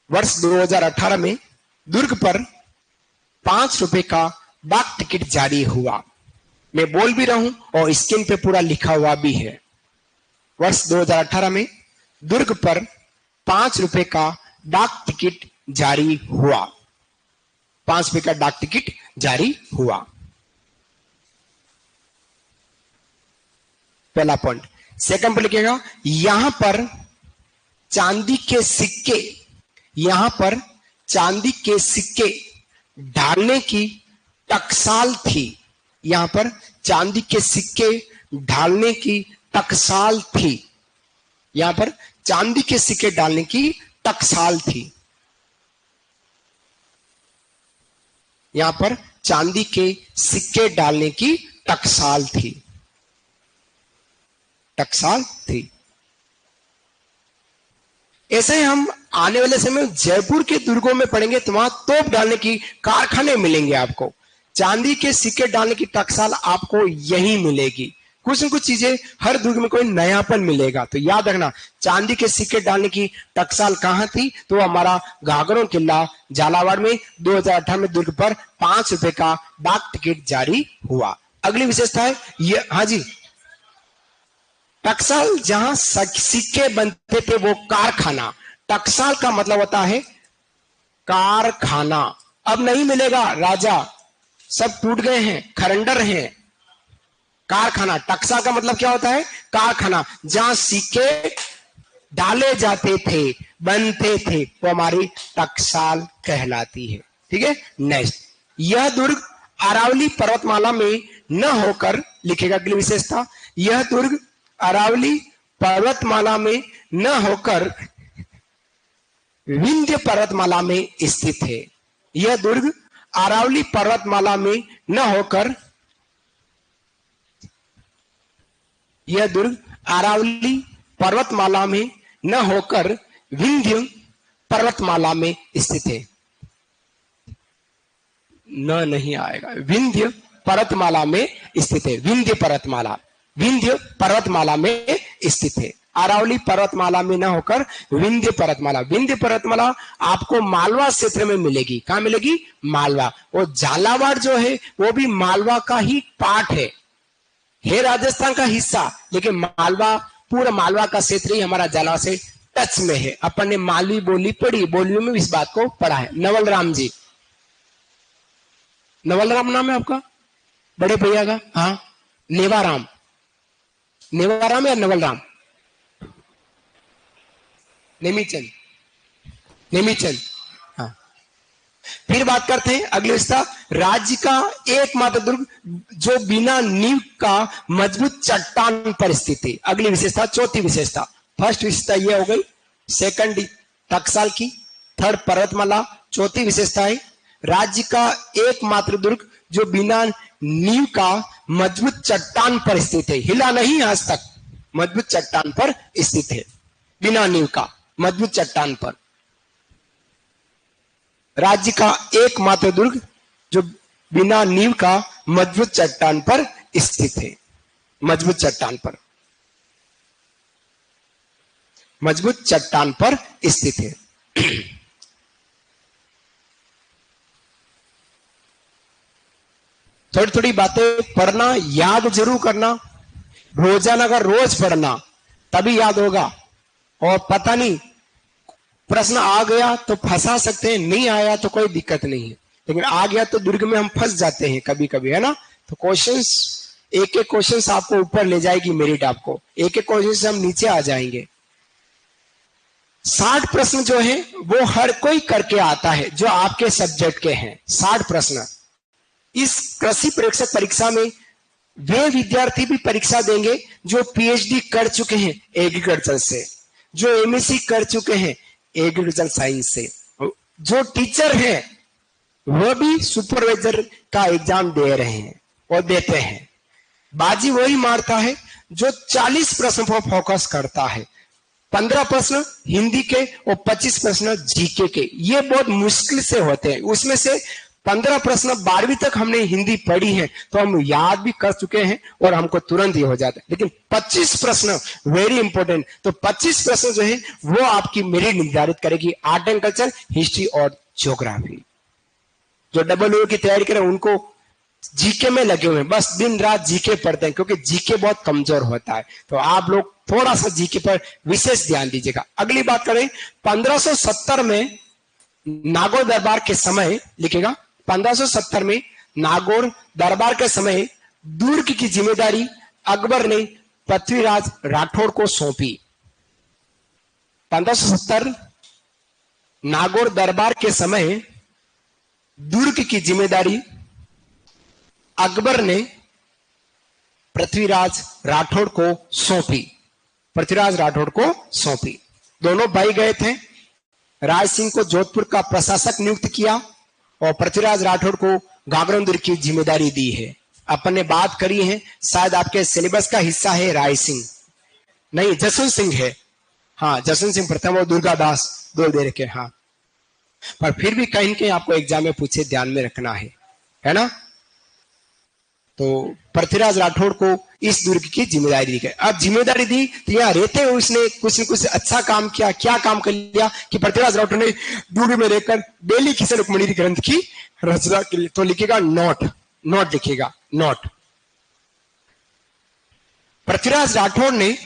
वर्ष 2018 में दुर्ग पर 5 रुपए का डाक टिकट जारी हुआ। मैं बोल भी रहा हूं और स्क्रीन पे पूरा लिखा हुआ भी है। वर्ष 2018 में दुर्ग पर 5 रुपए का डाक टिकट जारी हुआ। ₹5 का डाक टिकट जारी हुआ। पहला पॉइंट। सेकंड पर लिखिएगा, यहां पर चांदी के सिक्के, यहां पर चांदी के सिक्के ढालने की टकसाल थी। यहां पर चांदी के सिक्के ढालने की टकसाल थी। यहां पर चांदी के सिक्के डालने की टकसाल थी। यहां पर चांदी के सिक्के डालने की टकसाल थी। टकसाल थी। ऐसे ही हम आने वाले समय जयपुर के दुर्गों में पढ़ेंगे तो वहां तोप डालने की कारखाने मिलेंगे आपको। चांदी के सिक्के डालने की टकसाल आपको यही मिलेगी। कुछ न कुछ चीजें हर दुर्ग में कोई नयापन मिलेगा। तो याद रखना, चांदी के सिक्के डालने की टकसाल कहां थी? तो हमारा घाघरों किला झालावाड़ में 2018 में दुर्ग पर ₹5 का डाक टिकट जारी हुआ। अगली विशेषता है ये, हाँ जी, टकसाल जहां सिक्के बनते थे वो कारखाना। टकसाल का मतलब होता है कारखाना। अब नहीं मिलेगा राजा, सब टूट गए हैं, खरंडर हैं। कारखाना, टकसाल का मतलब क्या होता है? कारखाना। जहां सिक्के डाले जाते थे, बनते थे, वो हमारी टकसाल कहलाती है। ठीक है। नेक्स्ट, यह दुर्ग अरावली पर्वतमाला में न होकर, लिखेगा अगली विशेषता, यह दुर्ग अरावली पर्वतमाला में न होकर विंध्य पर्वतमाला में स्थित है। यह दुर्ग अरावली पर्वतमाला में न होकर, यह दुर्ग अरावली पर्वतमाला में न होकर विंध्य पर्वतमाला में स्थित है। न नहीं आएगा, विंध्य पर्वतमाला में स्थित है। विंध्य पर्वतमाला, विंध्य पर्वतमाला में स्थित है। अरावली पर्वतमाला में न होकर विंध्य पर्वतमाला। विंध्य पर्वतमाला आपको मालवा क्षेत्र में मिलेगी। कहां मिलेगी? मालवा। और झालावाड़ जो है वो भी मालवा का ही पार्ट है राजस्थान का हिस्सा, लेकिन मालवा, पूरा मालवा का क्षेत्र ही हमारा झालावाड़ से टच में है। अपन ने मालवी बोली पढ़ी, बोलियों में इस बात को पढ़ा है। नवल राम जी, नवल राम नाम है आपका बड़े भैया का? हाँ, नेवाराम, नेवाराम या नवल राम? नेमीचंद, नेमीचंद। हाँ, फिर बात करते हैं अगली विशेषता, राज्य का एकमात्र दुर्ग जो बिना नींव का मजबूत चट्टान पर स्थित है। अगली विशेषता, चौथी विशेषता। फर्स्ट विशेषता ये हो गई, सेकंड टकसाल की, थर्ड पर्वतमाला, चौथी विशेषता है राज्य का एकमात्र दुर्ग जो बिना नींव का मजबूत चट्टान पर स्थित है। हिला नहीं आज तक, मजबूत चट्टान पर स्थित है, बिना नींव का मजबूत चट्टान पर। राज्य का एकमात्र दुर्ग जो बिना नींव का मजबूत चट्टान पर स्थित है। मजबूत चट्टान पर, मजबूत चट्टान पर स्थित है। थोड़ी थोड़ी बातें पढ़ना, याद जरूर करना। रोजाना अगर रोज पढ़ना तभी याद होगा। और पता नहीं प्रश्न आ गया तो फंसा सकते हैं, नहीं आया तो कोई दिक्कत नहीं है, लेकिन आ गया तो दुर्ग में हम फंस जाते हैं कभी कभी, है ना। तो क्वेश्चंस, एक एक क्वेश्चंस आपको ऊपर ले जाएगी मेरिट, आपको एक एक क्वेश्चन से हम नीचे आ जाएंगे। 60 प्रश्न जो है वो हर कोई करके आता है जो आपके सब्जेक्ट के हैं। 60 प्रश्न इस कृषि प्रेक्षक परीक्षा में वे विद्यार्थी भी परीक्षा देंगे जो पीएचडी कर चुके हैं एग्रीकल्चर से, जो एमएससी कर चुके हैं एग्रीकल्चर साइंस से, जो टीचर हैं वह भी सुपरवाइजर का एग्जाम दे रहे हैं और देते हैं। बाजी वही मारता है जो 40 प्रश्न पर फोकस करता है। 15 प्रश्न हिंदी के और 25 प्रश्न जीके के, ये बहुत मुश्किल से होते हैं। उसमें से 15 प्रश्न 12वीं तक हमने हिंदी पढ़ी है तो हम याद भी कर चुके हैं और हमको तुरंत ही हो जाता है। लेकिन 25 प्रश्न वेरी इंपॉर्टेंट। तो 25 प्रश्न जो है वो आपकी मेरिट निर्धारित करेगी। आर्ट एंड कल्चर, हिस्ट्री और ज्योग्राफी। जो डबल की तैयारी करें उनको जीके में लगे हुए हैं, बस दिन रात जीके पढ़ते हैं, क्योंकि जीके बहुत कमजोर होता है। तो आप लोग थोड़ा सा जीके पर विशेष ध्यान दीजिएगा। अगली बात करें, 1570 में नागौर दरबार के समय, लिखेगा 1570 में नागौर दरबार के समय दुर्ग की जिम्मेदारी अकबर ने पृथ्वीराज राठौड़ को सौंपी। 1570 नागौर दरबार के समय दुर्ग की जिम्मेदारी अकबर ने पृथ्वीराज राठौड़ को सौंपी। पृथ्वीराज राठौड़ को सौंपी। दोनों भाई गए थे। राय सिंह को जोधपुर का प्रशासक नियुक्त किया और पृथ्वीराज राठौड़ को गागरन की जिम्मेदारी दी है। अपन ने बात करी है, शायद आपके सिलेबस का हिस्सा है राय सिंह, नहीं जसवंत सिंह है। हाँ, जसवंत सिंह प्रथम और दुर्गादास दो दे रखे। हाँ, पर फिर भी कहीं कहीं आपको एग्जाम में पूछे, ध्यान में रखना है ना। तो पृथ्वीराज राठौड़ को इस दुर्ग की जिम्मेदारी दी गई। अब जिम्मेदारी दी तो यहाँ रहते हुए उसने कुछ न कुछ अच्छा काम किया। क्या काम कर लिया कि पृथ्वीराज राठौड़ ने दुर्ग में रहकर डेली किसी रुक्मिणी ग्रंथ की रचना के लिए, तो लिखेगा नोट, नोट लिखेगा नोट। पृथ्वीराज राठौड़ ने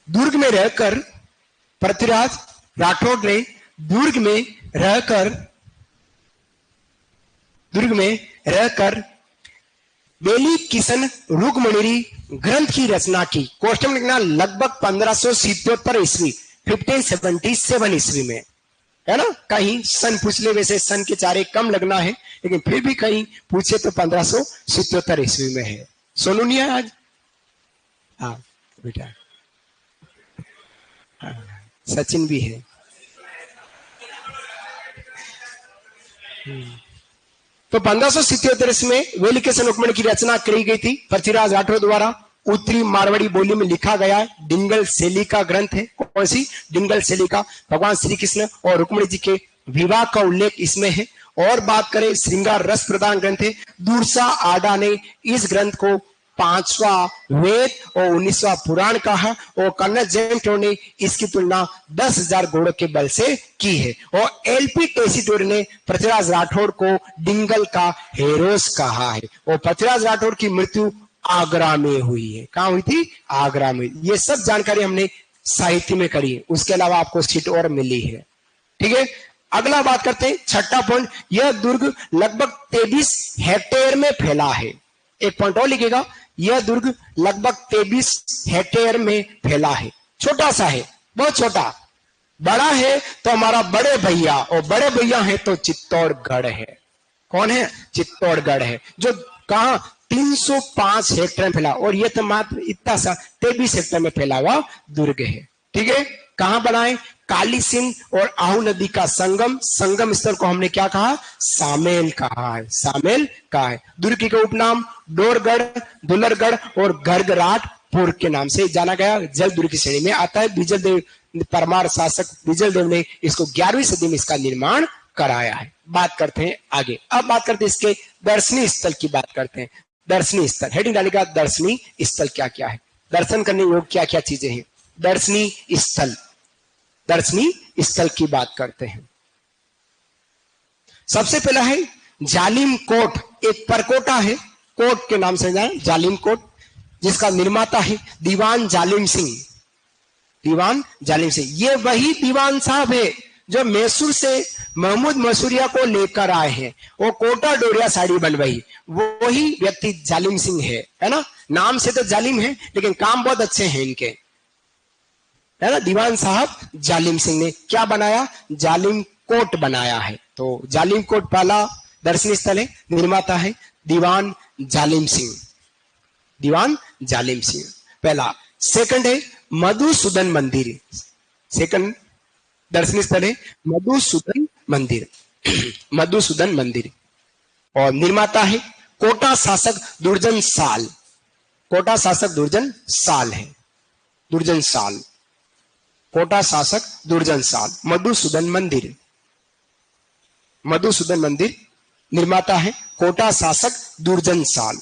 दुर्ग में रहकर पृथ्वीराज राठौड़ ने दुर्ग में रहकर बेली किशन रुक्मिणी ग्रंथ की रचना की। क्वेश्चन लिखना लगभग 1577 ईस्वी, 1577 ईस्वी में, है ना। कहीं सन पूछ ले, वैसे सन के चारे कम लगना है, लेकिन फिर भी कहीं पूछे तो 1577 ईस्वी में है। सोनू नहीं है आज? हाँ बेटा, हाँ, सचिन भी है। तो 1577 में वेलिकेशन रुक्मिणी की रचना करी गई थी पृथ्वीराज राठौड़ द्वारा। उत्तरी मारवाड़ी बोली में लिखा गया है। डिंगल शैली का ग्रंथ है। कौन सी? डिंगल शैली का। भगवान श्री कृष्ण और रुक्मिणी जी के विवाह का उल्लेख इसमें है। और बात करें श्रृंगार रस प्रदान ग्रंथ है। दूरसा आडा ने इस ग्रंथ को 5वां वेद और 19वां पुराण कहा और कन्नड़ जेमटो ने इसकी तुलना 10,000 घोड़ों के बल से की है। और एलपी टेसीटोर ने पृथ्वीराज राठौड़ को डिंगल का हेरोस कहा है। और पृथ्वीराज राठौड़ की मृत्यु आगरा में हुई है। कहां हुई थी? आगरा में। ये सब जानकारी हमने साहित्य में करी है, उसके अलावा आपको सीट और मिली है। ठीक है, अगला बात करते हैं, छठा पॉइंट। यह दुर्ग लगभग 23 हेक्टेयर में फैला है। एक पॉइंट और लिखेगा, यह दुर्ग लगभग 23 हेक्टेयर में फैला है। छोटा सा है, बहुत छोटा। बड़ा है तो हमारा बड़े भैया, और बड़े भैया है तो चित्तौड़गढ़ है। कौन है? चित्तौड़गढ़ है, जो कहा 305 हेक्टेयर में फैला। और यह तो मात्र इतना सा 23 हेक्टेयर में फैला हुआ दुर्ग है। ठीक है, कहां बनाए? काली सिंध और आहू नदी का संगम स्थल को हमने क्या कहा? सामेल कहा है। सामेल कहा है। दुर्ग के उपनाम डोरगढ़, दुलरगढ़ और गर्गराटपुर के नाम से जाना गया। जल दुर्ग की श्रेणी में आता है। बिजल देव, परमार शासक बिजल देव ने इसको 11वीं सदी में इसका निर्माण कराया है। बात करते हैं आगे। अब बात करते हैं इसके दर्शनीय स्थल की बात करते हैं। दर्शनीय स्थल, हेडिंग डालेगा दर्शनीय स्थल क्या क्या है, दर्शन करने योग्य क्या क्या चीजें हैं। दर्शनीय स्थल, दर्शनीय स्थल की बात करते हैं। सबसे पहला है जालिम कोट। एक परकोटा है, कोट के नाम से जाए, जालिम कोट, जिसका निर्माता है दीवान जालिम सिंह। दीवान जालिम सिंह, ये वही दीवान साहब है जो मैसूर से महमूद मसूरिया को लेकर आए हैं। वो कोटा डोरिया साड़ी बनवाई, वही व्यक्ति जालिम सिंह है ना। नाम से तो जालिम है, लेकिन काम बहुत अच्छे हैं इनके, है ना। दीवान साहब जालिम सिंह ने क्या बनाया? जालिम कोट बनाया है। तो जालिम कोट पहला दर्शनीय स्थल है। निर्माता है दीवान जालिम सिंह। दीवान जालिम सिंह पहला। सेकंड है मधुसूदन मंदिर। सेकंड दर्शनीय स्थल है मधुसूदन मंदिर। मधुसूदन मंदिर। और निर्माता है कोटा शासक दुर्जन साल। कोटा शासक दुर्जन साल है। दुर्जन साल, कोटा शासक दुर्जन साल। मधुसूदन मंदिर, मधुसूदन मंदिर निर्माता है कोटा शासक दुर्जन साल।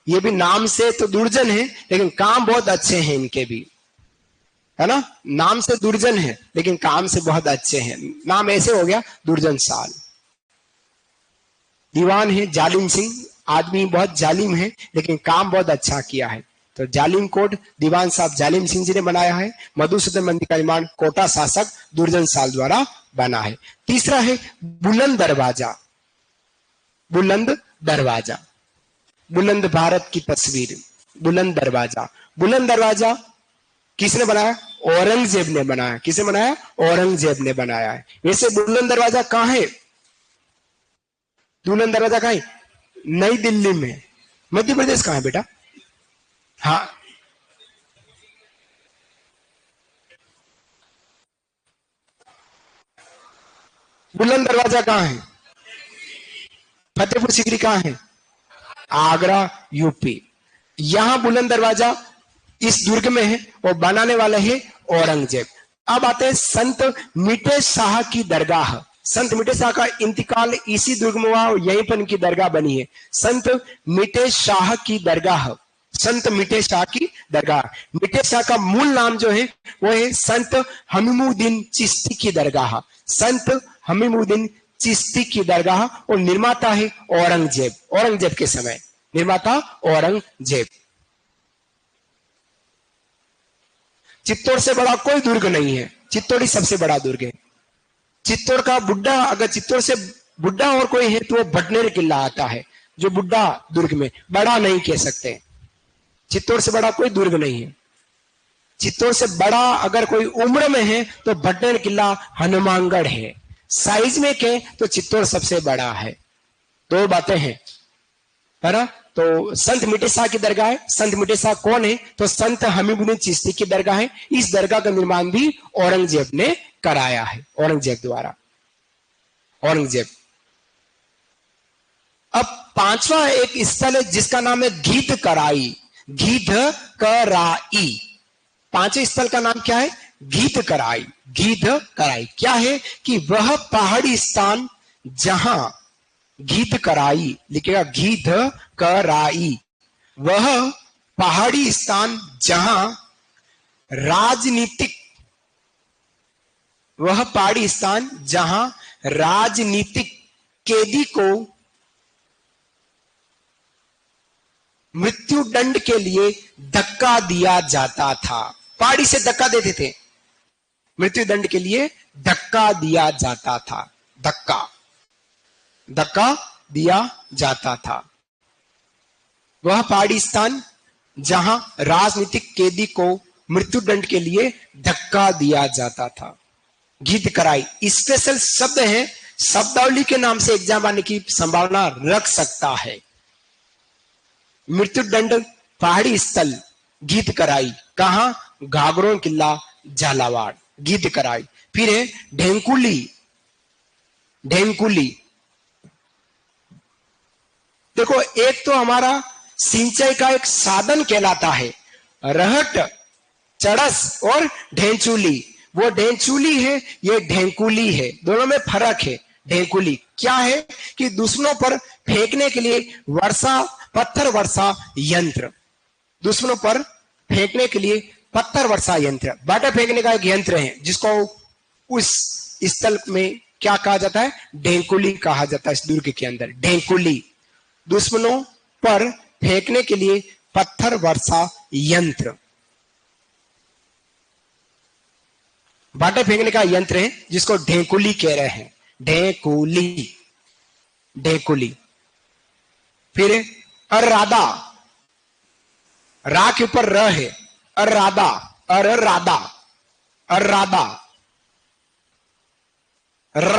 ये भी नाम से तो दुर्जन है, लेकिन काम बहुत अच्छे हैं इनके भी, है ना। नाम से दुर्जन है, लेकिन काम से बहुत अच्छे हैं। नाम ऐसे हो गया दुर्जन साल। दीवान है जालिम सिंह, आदमी बहुत जालिम है, लेकिन काम बहुत अच्छा किया है। तो जालिम कोट दीवान साहब जालिम सिंह जी ने बनाया है। मधुसूदन मंदिर का निर्माण कोटा शासक दुर्जन साल द्वारा बना है। तीसरा है बुलंद दरवाजा। बुलंद दरवाजा, बुलंद भारत की तस्वीर, बुलंद दरवाजा। बुलंद दरवाजा किसने बनाया? औरंगजेब ने बनाया। किसने बनाया? औरंगजेब ने बनाया है। वैसे बुलंद दरवाजा कहां है? बुलंद दरवाजा कहां है? नई दिल्ली में। मध्य प्रदेश कहां है बेटा? हाँ, बुलंद दरवाजा कहां है? फतेहपुर सीकरी कहां है? आगरा, यूपी। यहां बुलंद दरवाजा इस दुर्ग में है और बनाने वाले है औरंगजेब। अब आते हैं संत मिटे शाह की दरगाह। संत मिटे शाह का इंतकाल इसी दुर्ग में हुआ और यहीं पर इनकी दरगाह बनी है। संत मिटे शाह की दरगाह, संत मिटे शाह की दरगाह। मिटे शाह का मूल नाम जो है वो है संत हमीमुद्दीन चिश्ती की दरगाह। संत हमीमुद्दीन चिश्ती की दरगाह और निर्माता है औरंगजेब। औरंगजेब के समय निर्माता औरंगजेब। चित्तौड़ से बड़ा कोई दुर्ग नहीं है, चित्तौड़ ही सबसे बड़ा दुर्ग है। चित्तौड़ का बुड्ढा, अगर चित्तौड़ से बुड्ढा और कोई है तो वो भटनेर किला आता है, जो बुड्ढा दुर्ग में, बड़ा नहीं कह सकते। चित्तौड़ से बड़ा कोई दुर्ग नहीं है। चित्तौड़ से बड़ा अगर कोई उम्र में है तो भटनेर किला हनुमानगढ़ है। साइज में कहें तो चित्तौड़ सबसे बड़ा है। दो बातें हैं, है ना। तो संत मिटे शाह की दरगाह है। संत मिटे शाह कौन है? तो संत हमीमुद्दीन चिश्ती की दरगाह है। इस दरगाह का निर्माण भी औरंगजेब ने कराया है, औरंगजेब द्वारा। औरंगजेब। अब पांचवा एक स्थल है जिसका नाम है गीध कराई। गीध कराई, पांचवें स्थल का नाम क्या है? गीध कराई। गीध कराई क्या है कि वह पहाड़ी स्थान जहां, गीध कराई लिखेगा, गीध कराई, वह पहाड़ी स्थान जहां राजनीतिक, वह पहाड़ी स्थान जहां राजनीतिक कैदी को मृत्यु दंड के लिए धक्का दिया जाता था। पहाड़ी से धक्का देते थे, मृत्यु दंड के लिए धक्का दिया जाता था। धक्का, धक्का दिया जाता था। वह पहाड़ी स्थान जहां राजनीतिक कैदी को मृत्यु दंड के लिए धक्का दिया जाता था। गीध कराई स्पेशल शब्द है, शब्दावली के नाम से एग्जाम आने की संभावना रख सकता है। मृत्यु दंड पहाड़ी स्थल गीध कराई, कहां? घाघरों किला, झालावाड़। गीध कराई। फिर है ढेंकुली। ढेंकुली देखो, एक तो हमारा सिंचाई का एक साधन कहलाता है रहट, चड़स और ढेंचुली। वो ढेंचुली है, ये ढेंकुली है, दोनों में फर्क है। ढेंकुली क्या है कि दुश्मनों पर फेंकने के लिए वर्षा, पत्थर वर्षा यंत्र, दुश्मनों पर फेंकने के लिए पत्थर वर्षा यंत्र, बाटा फेंकने का एक यंत्र है जिसको उस स्थल में क्या कहा जाता है? ढेंकुली कहा जाता है। इस दुर्ग के अंदर ढेंकुली, दुश्मनों पर फेंकने के लिए पत्थर वर्षा यंत्र, बाटा फेंकने का यंत्र है जिसको ढेंकुली कह रहे हैं। ढेंकुली, ढेंकुली। फिर अर्रादा, रा के ऊपर र है, अर्रादा, अर्रादा, अर्रादा, र,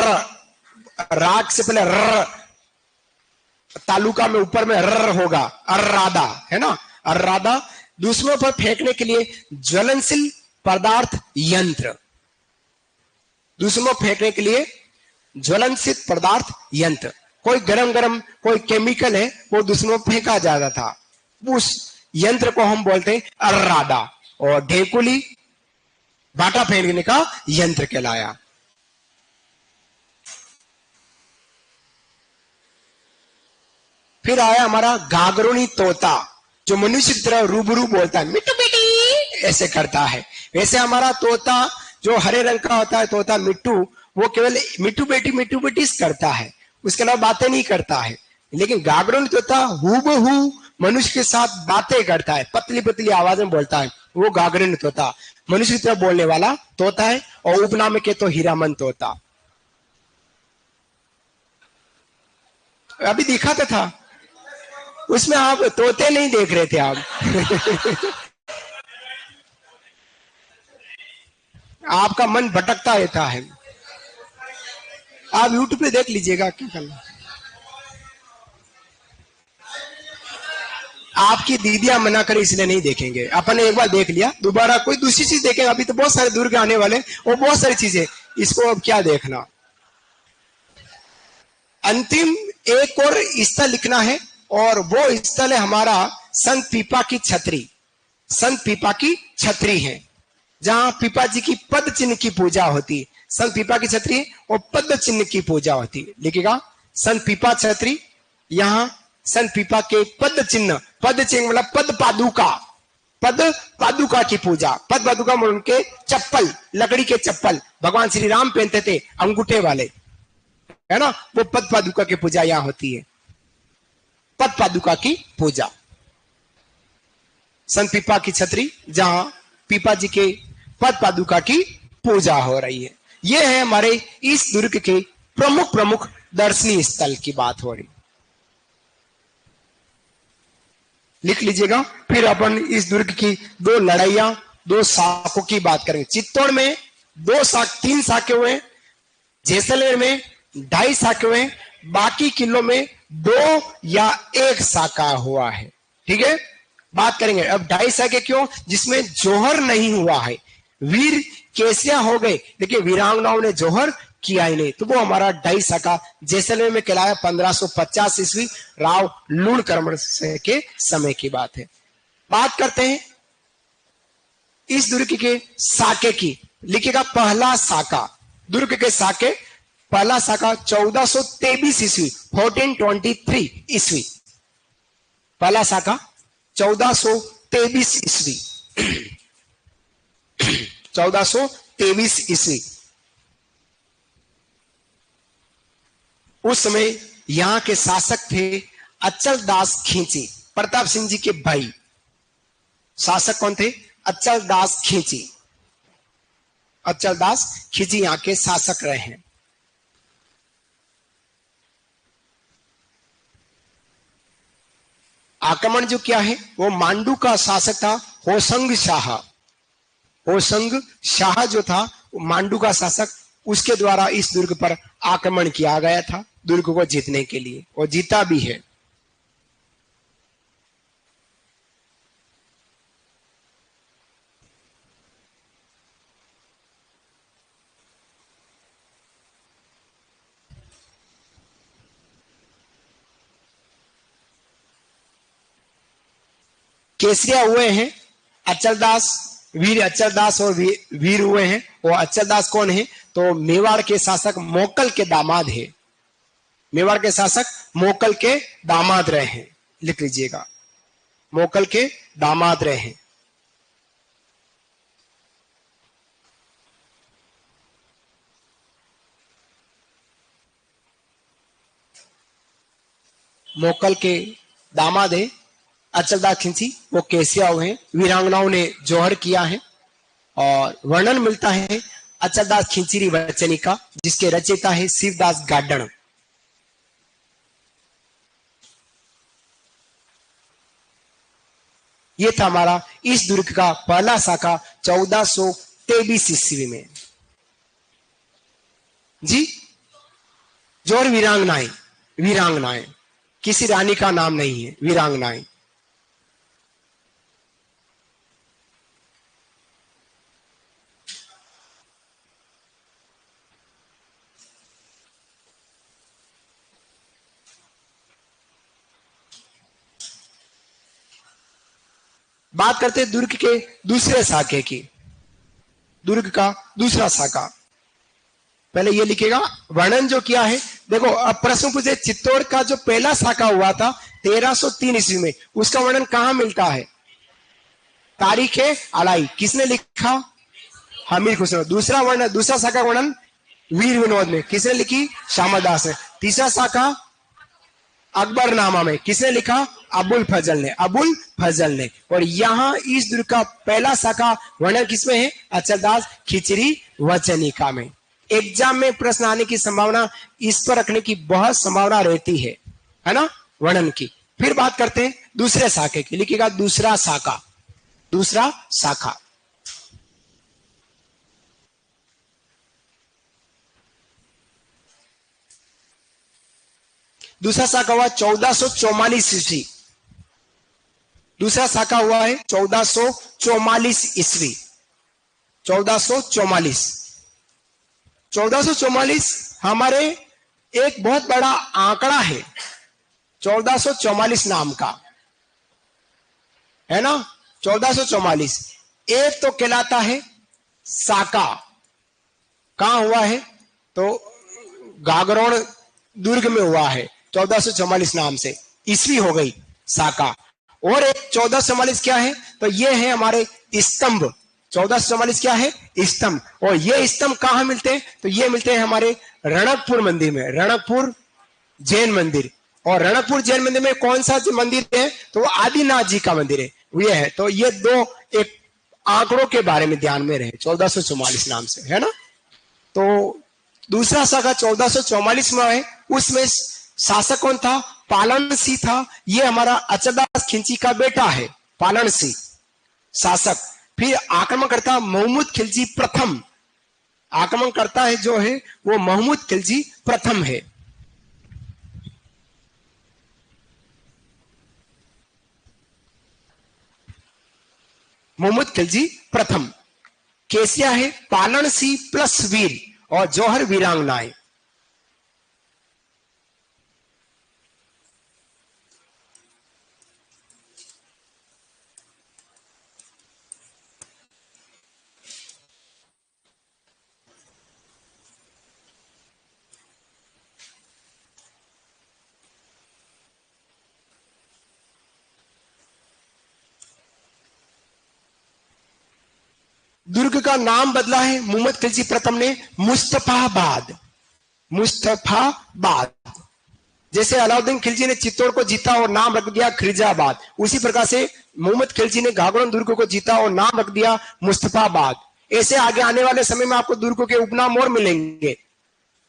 राग से पहले र, तालुका में ऊपर में र होगा, अर्रादा, है ना। अर्रादा दुश्मनों पर फेंकने के लिए ज्वलनशील पदार्थ यंत्र, दुश्मनों फेंकने के लिए ज्वलनशील पदार्थ यंत्र। कोई गरम गरम कोई केमिकल है वो दुश्मनों फेंका जाता था, उस यंत्र को हम बोलते हैं अर्रादा। और ढेंकुली बाटा फेंकने का यंत्र कहलाया। फिर आया हमारा घाघरोनी तोता, जो मनुष्य की तरह रूबरू बोलता है, मिट्टू बेटी ऐसे करता है। वैसे हमारा तोता जो हरे रंग का होता है, तोता मिट्टू, वो केवल मिट्टू बेटी करता है, उसके अलावा बातें नहीं करता है। लेकिन घाघरोनी तोता हूबहू मनुष्य के साथ बातें करता है, पतली पतली आवाज में बोलता है। वो घाघरोनी तोता मनुष्य की तरह बोलने वाला तोता है। और उपनाम के तो हीरामन तोता। अभी दिखा तो था उसमें, आप तोते नहीं देख रहे थे आप। आपका मन भटकता रहता है, आप यूट्यूब पे देख लीजिएगा क्या करना। आपकी दीदियां मना करे इसलिए नहीं देखेंगे, अपन एक बार देख लिया, दोबारा कोई दूसरी चीज देखेंगे। अभी तो बहुत सारे दूर के आने वाले और बहुत सारी चीजें, इसको अब क्या देखना। अंतिम एक और स्थल लिखना है, और वो स्थल है हमारा संत पीपा की छतरी। संत पीपा की छतरी है जहां पीपा जी की पद चिन्ह की पूजा होती है। संत पीपा की छतरी और पद चिन्ह की पूजा होती है। लिखेगा संत पीपा छतरी, यहां संत पीपा के पद चिन्ह, पद चिन्ह मतलब पद पादुका, पद पादुका की पूजा। पद पादुका मतलब उनके चप्पल, लकड़ी के चप्पल भगवान श्री राम पहनते थे अंगूठे वाले, है ना, वो पद पादुका की पूजा यहां होती है। पद पादुका की पूजा संत पीपा की छतरी, जहां पीपा जी के पद पादुका की पूजा हो रही है। यह है हमारे इस दुर्ग के प्रमुख प्रमुख दर्शनीय स्थल की बात हो रही। लिख लीजिएगा। फिर अपन इस दुर्ग की दो लड़ाइयां, दो साकों की बात करेंगे। चित्तौड़ में 3 साके हुए, जैसलमेर में 2.5 साके हुए, बाकी किलों में 2 या 1 साका हुआ है। ठीक है, बात करेंगे अब 2.5 साके क्यों, जिसमें जोहर नहीं हुआ है। वीर केसिया हो गए लेकिन वीरांगनाओं ने जोहर किया ही नहीं, तो वो हमारा 2.5 साका जैसलमेर में कहलाया। 1550 ईस्वी राव लूणकर्मण के समय की बात है। बात करते हैं इस दुर्ग के साके की। लिखेगा पहला साका, दुर्ग के साके पहला साका 1423 ईस्वी, 1423 ईस्वी। पहला साका 1423 ईस्वी, 1423 ईस्वी। उस समय यहां के शासक थे अचल दास खींची, प्रताप सिंह जी के भाई। शासक कौन थे? अचल दास खींची। अचल दास खींची यहां के शासक रहे हैं। आक्रमण जो किया है वो मांडू का शासक था होसंग शाह। होसंग शाह जो था मांडू का शासक, उसके द्वारा इस दुर्ग पर आक्रमण किया गया था दुर्ग को जीतने के लिए, और जीता भी है। केसरिया हुए हैं अचलदास, वीर अचलदास और वीर हुए हैं। वो अचलदास कौन है? तो मेवाड़ के शासक मोकल के दामाद है। मेवाड़ के शासक मोकल के दामाद रहे हैं, लिख लीजिएगा, मोकल के दामाद रहे हैं। मोकल के दामाद है अचलदास खिंची, वो केसिया हुए हैं। वीरांगनाओं ने जोहर किया है, और वर्णन मिलता है अचलदास खिंचीरी वचनी का, जिसके रचयिता है शिवदास गाडण। ये था हमारा इस दुर्ग का पहला साका 1423 ईस्वी में। जी, जोर वीरांगनाएं, वीरांगनाएं, किसी रानी का नाम नहीं है, वीरांगनाएं। बात करते हैं दुर्ग के दूसरे साके की। दुर्ग का दूसरा साका, पहले ये लिखेगा वर्णन जो किया है। देखो अब प्रश्न पूछे, चित्तौड़ का जो पहला साका हुआ था 1303 ईस्वी में, उसका वर्णन कहां मिलता है? तारीख है अलाई, किसने लिखा? हमीर खुसरो। दूसरा वर्णन, दूसरा शाखा वर्णन वीर विनोद में, किसने लिखी? श्यामदास ने। तीसरा शाखा अकबरनामा में, किसने लिखा? अबुल फजल ने, अबुल फजल ने। और यहां इस दुर्ग का पहला शाखा वर्णन किसमें है? अचलदास खिचरी वचनिका में। एग्जाम में प्रश्न आने की संभावना, इस पर रखने की बहुत संभावना रहती है। है ना, वर्णन की। फिर बात करते हैं दूसरे शाखे की, लिखिएगा दूसरा शाखा, दूसरा शाखा। दूसरा शाखा हुआ 1444 ईस्वी। दूसरा शाखा हुआ है 1444 ईस्वी, 1444। 1444 हमारे एक बहुत बड़ा आंकड़ा है 1444 नाम का, है ना। 1444 एक तो कहलाता है शाका, कहां हुआ है तो गागरोन दुर्ग में हुआ है 1444 नाम से, ईस्वी हो गई शाका। और एक 1444 क्या है तो ये है हमारे स्तंभ। 1444 क्या है, स्तंभ। और ये स्तंभ कहां मिलते हैं तो ये मिलते हैं हमारे रणकपुर मंदिर में, रणकपुर जैन मंदिर। और रणकपुर जैन मंदिर में कौन सा मंदिर है तो वो आदिनाथ जी का मंदिर है, ये है। तो ये दो एक आंकड़ों के बारे में ध्यान में रहे, 1444 नाम से, है ना। तो दूसरा शाखा 1444 में है, उसमें शासक कौन था, पालन सिंह था। ये हमारा अचरदास खिलजी का बेटा है, पालन सिंह शासक। फिर आक्रमण करता महमूद खिलजी प्रथम, आक्रमण करता है जो है वो महमूद खिलजी प्रथम है। महमूद खिलजी प्रथम। केसिया है पालन सिंह प्लस वीर और जौहर वीरांगनाएं। दुर्ग का नाम बदला है मोहम्मद खिलजी प्रथम ने मुस्तफाबाद, मुस्तफाबाद। जैसे अलाउद्दीन खिलजी ने चित्तौड़ को जीता और नाम रख दिया खिलजाबाद, उसी प्रकार से मोहम्मद खिलजी ने घाघरोन दुर्ग को जीता और नाम रख दिया मुस्तफाबाद। ऐसे आगे आने वाले समय में आपको दुर्गों के उपनाम और मिलेंगे।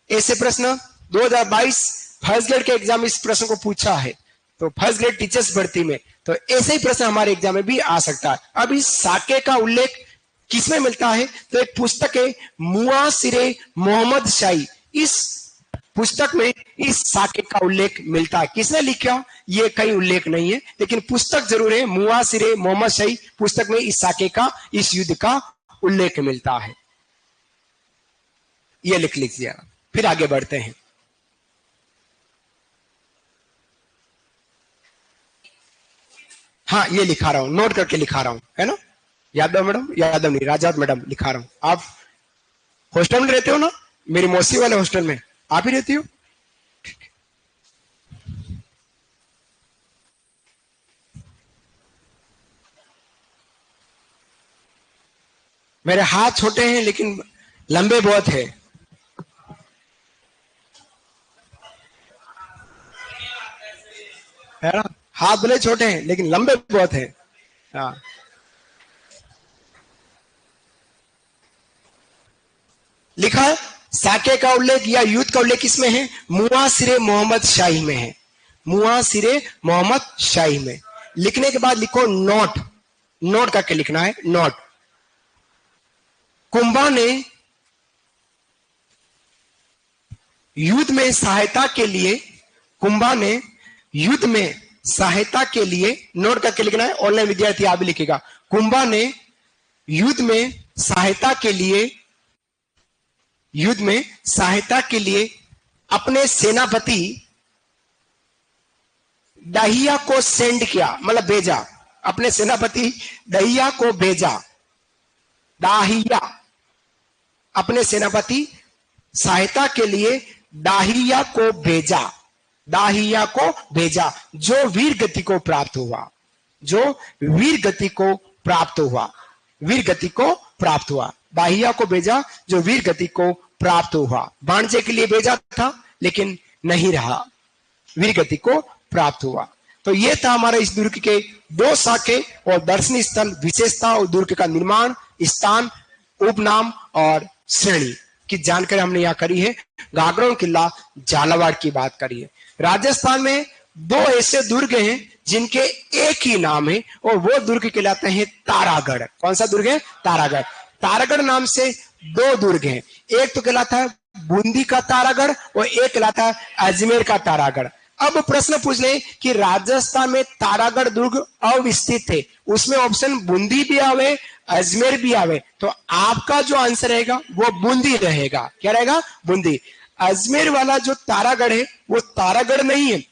ऐसे प्रश्न 2022 फर्स्ट ग्रेड के एग्जाम इस प्रश्न को पूछा है, तो फर्स्ट ग्रेड टीचर्स भर्ती में, तो ऐसे ही प्रश्न हमारे एग्जाम में भी आ सकता है। अब इस साके का उल्लेख किसमें मिलता है तो एक पुस्तक है मुआसिरे मोहम्मद शाही, इस पुस्तक में इस साके का उल्लेख मिलता है। किसने लिखा ये कहीं उल्लेख नहीं है, लेकिन पुस्तक जरूर है मुआसिरे मोहम्मद शाही, पुस्तक में इस साके का, इस युद्ध का उल्लेख मिलता है। ये लिख लीजिए। फिर आगे बढ़ते हैं। हाँ ये लिखा रहा हूं, नोट करके लिखा रहा हूं, है ना। यादव मैडम, यादव नहीं राजात मैडम लिखा रहा हूं। आप हॉस्टल में रहते हो ना, मेरी मौसी वाले हॉस्टल में आप ही रहती हो। मेरे हाथ छोटे हैं लेकिन लंबे बहुत है ना। हाथ भले छोटे हैं लेकिन लंबे बहुत हैं। हाँ लिखा है साके का उल्लेख या युद्ध का उल्लेख किसमें है, मुआसिरे मोहम्मद शाही में है, मुआसिरे मोहम्मद शाही में। लिखने के बाद लिखो नोट, नोट करके लिखना है नोट। कुंभा ने युद्ध में सहायता के लिए, कुंभा ने युद्ध में सहायता के लिए, नोट करके लिखना है, ऑनलाइन विद्यार्थी आप भी लिखेगा। कुंभा ने युद्ध में सहायता के लिए, युद्ध में सहायता के लिए अपने सेनापति दहिया को सेंड किया, मतलब भेजा, अपने सेनापति दहिया को भेजा। दाहिया, अपने सेनापति सहायता के लिए दाहिया को भेजा, दाहिया को भेजा, जो वीर गति को प्राप्त हुआ, जो वीर गति को प्राप्त हुआ, वीर गति को प्राप्त हुआ। दाहिया को भेजा जो वीर गति को प्राप्त हुआ। वाणिज्य के लिए भेजा था लेकिन नहीं रहा, वीर गति को प्राप्त हुआ। तो यह था हमारा इस दुर्ग के दो शाखे और दर्शनीय स्थल, विशेषता और दुर्ग का निर्माण, स्थान, उपनाम और श्रेणी की जानकारी हमने यहां करी है। घाघरोन किला झालावाड़ की बात करी है। राजस्थान में दो ऐसे दुर्ग हैं जिनके एक ही नाम है और वो दुर्ग कहलाते हैं तारागढ़। कौन सा दुर्ग है? तारागढ़। तारागढ़ नाम से दो दुर्ग हैं, एक तो कहलाता है बूंदी का तारागढ़ और एक कहलाता है अजमेर का तारागढ़। अब प्रश्न पूछ ले कि राजस्थान में तारागढ़ दुर्ग अवस्थित है, उसमें ऑप्शन बूंदी भी आवे अजमेर भी आवे, तो आपका जो आंसर रहेगा वो बूंदी रहेगा। क्या रहेगा? बूंदी। अजमेर वाला जो तारागढ़ है वो तारागढ़ नहीं है,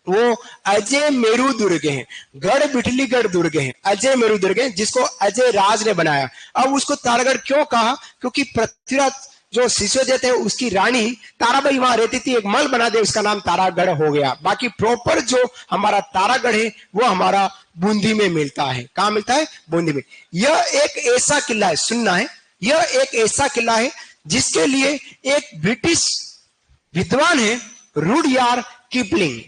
वो अजय मेरू दुर्ग है। गढ़ बिठलीगढ़ दुर्ग है, अजय मेरू दुर्ग है, जिसको अजय राज ने बनाया। अब उसको तारागढ़ क्यों कहा? क्योंकि पृथ्वीराज जो शिशुजय थे उसकी रानी ताराबाई वहां रहती थी, एक महल बना दे, उसका नाम तारागढ़ हो गया। बाकी प्रॉपर जो हमारा तारागढ़ है वो हमारा बूंदी में मिलता है। कहां मिलता है? बूंदी में। यह एक ऐसा किला है, सुनना है, यह एक ऐसा किला है जिसके लिए एक ब्रिटिश विद्वान है रुडयार्ड किपलिंग,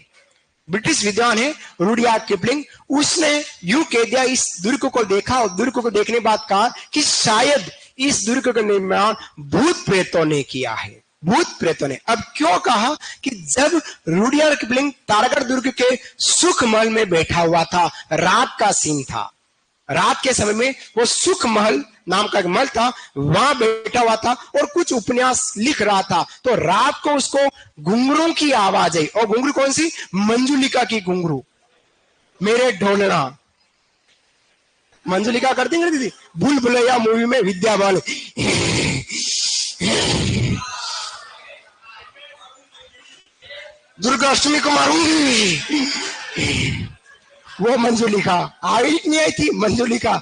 ब्रिटिश विद्वान है रुडयार्ड किपलिंग, उसने यूं कह दिया, इस दुर्ग को देखा और दुर्ग को देखने बाद कहा कि शायद इस दुर्ग का निर्माण भूत प्रेतों ने किया है, भूत प्रेतों ने। अब क्यों कहा? कि जब रुडयार्ड किपलिंग तारागढ़ दुर्ग के सुख महल में बैठा हुआ था, रात का सीन था, रात के समय में वो सुख महल नाम का एक महल था, वहां बैठा हुआ था और कुछ उपन्यास लिख रहा था। तो रात को उसको घुंघरू की आवाज आई, और घुंघरू कौन सी? मंजुलिका की घुंघरू, मेरे ढोलना। मंजुलिका करती थी भूल भुलैया मूवी में, विद्या बालन, दुर्गाष्टमी को मारूंगी, वो मंजुलिका आई नहीं आई थी, मंजुलिका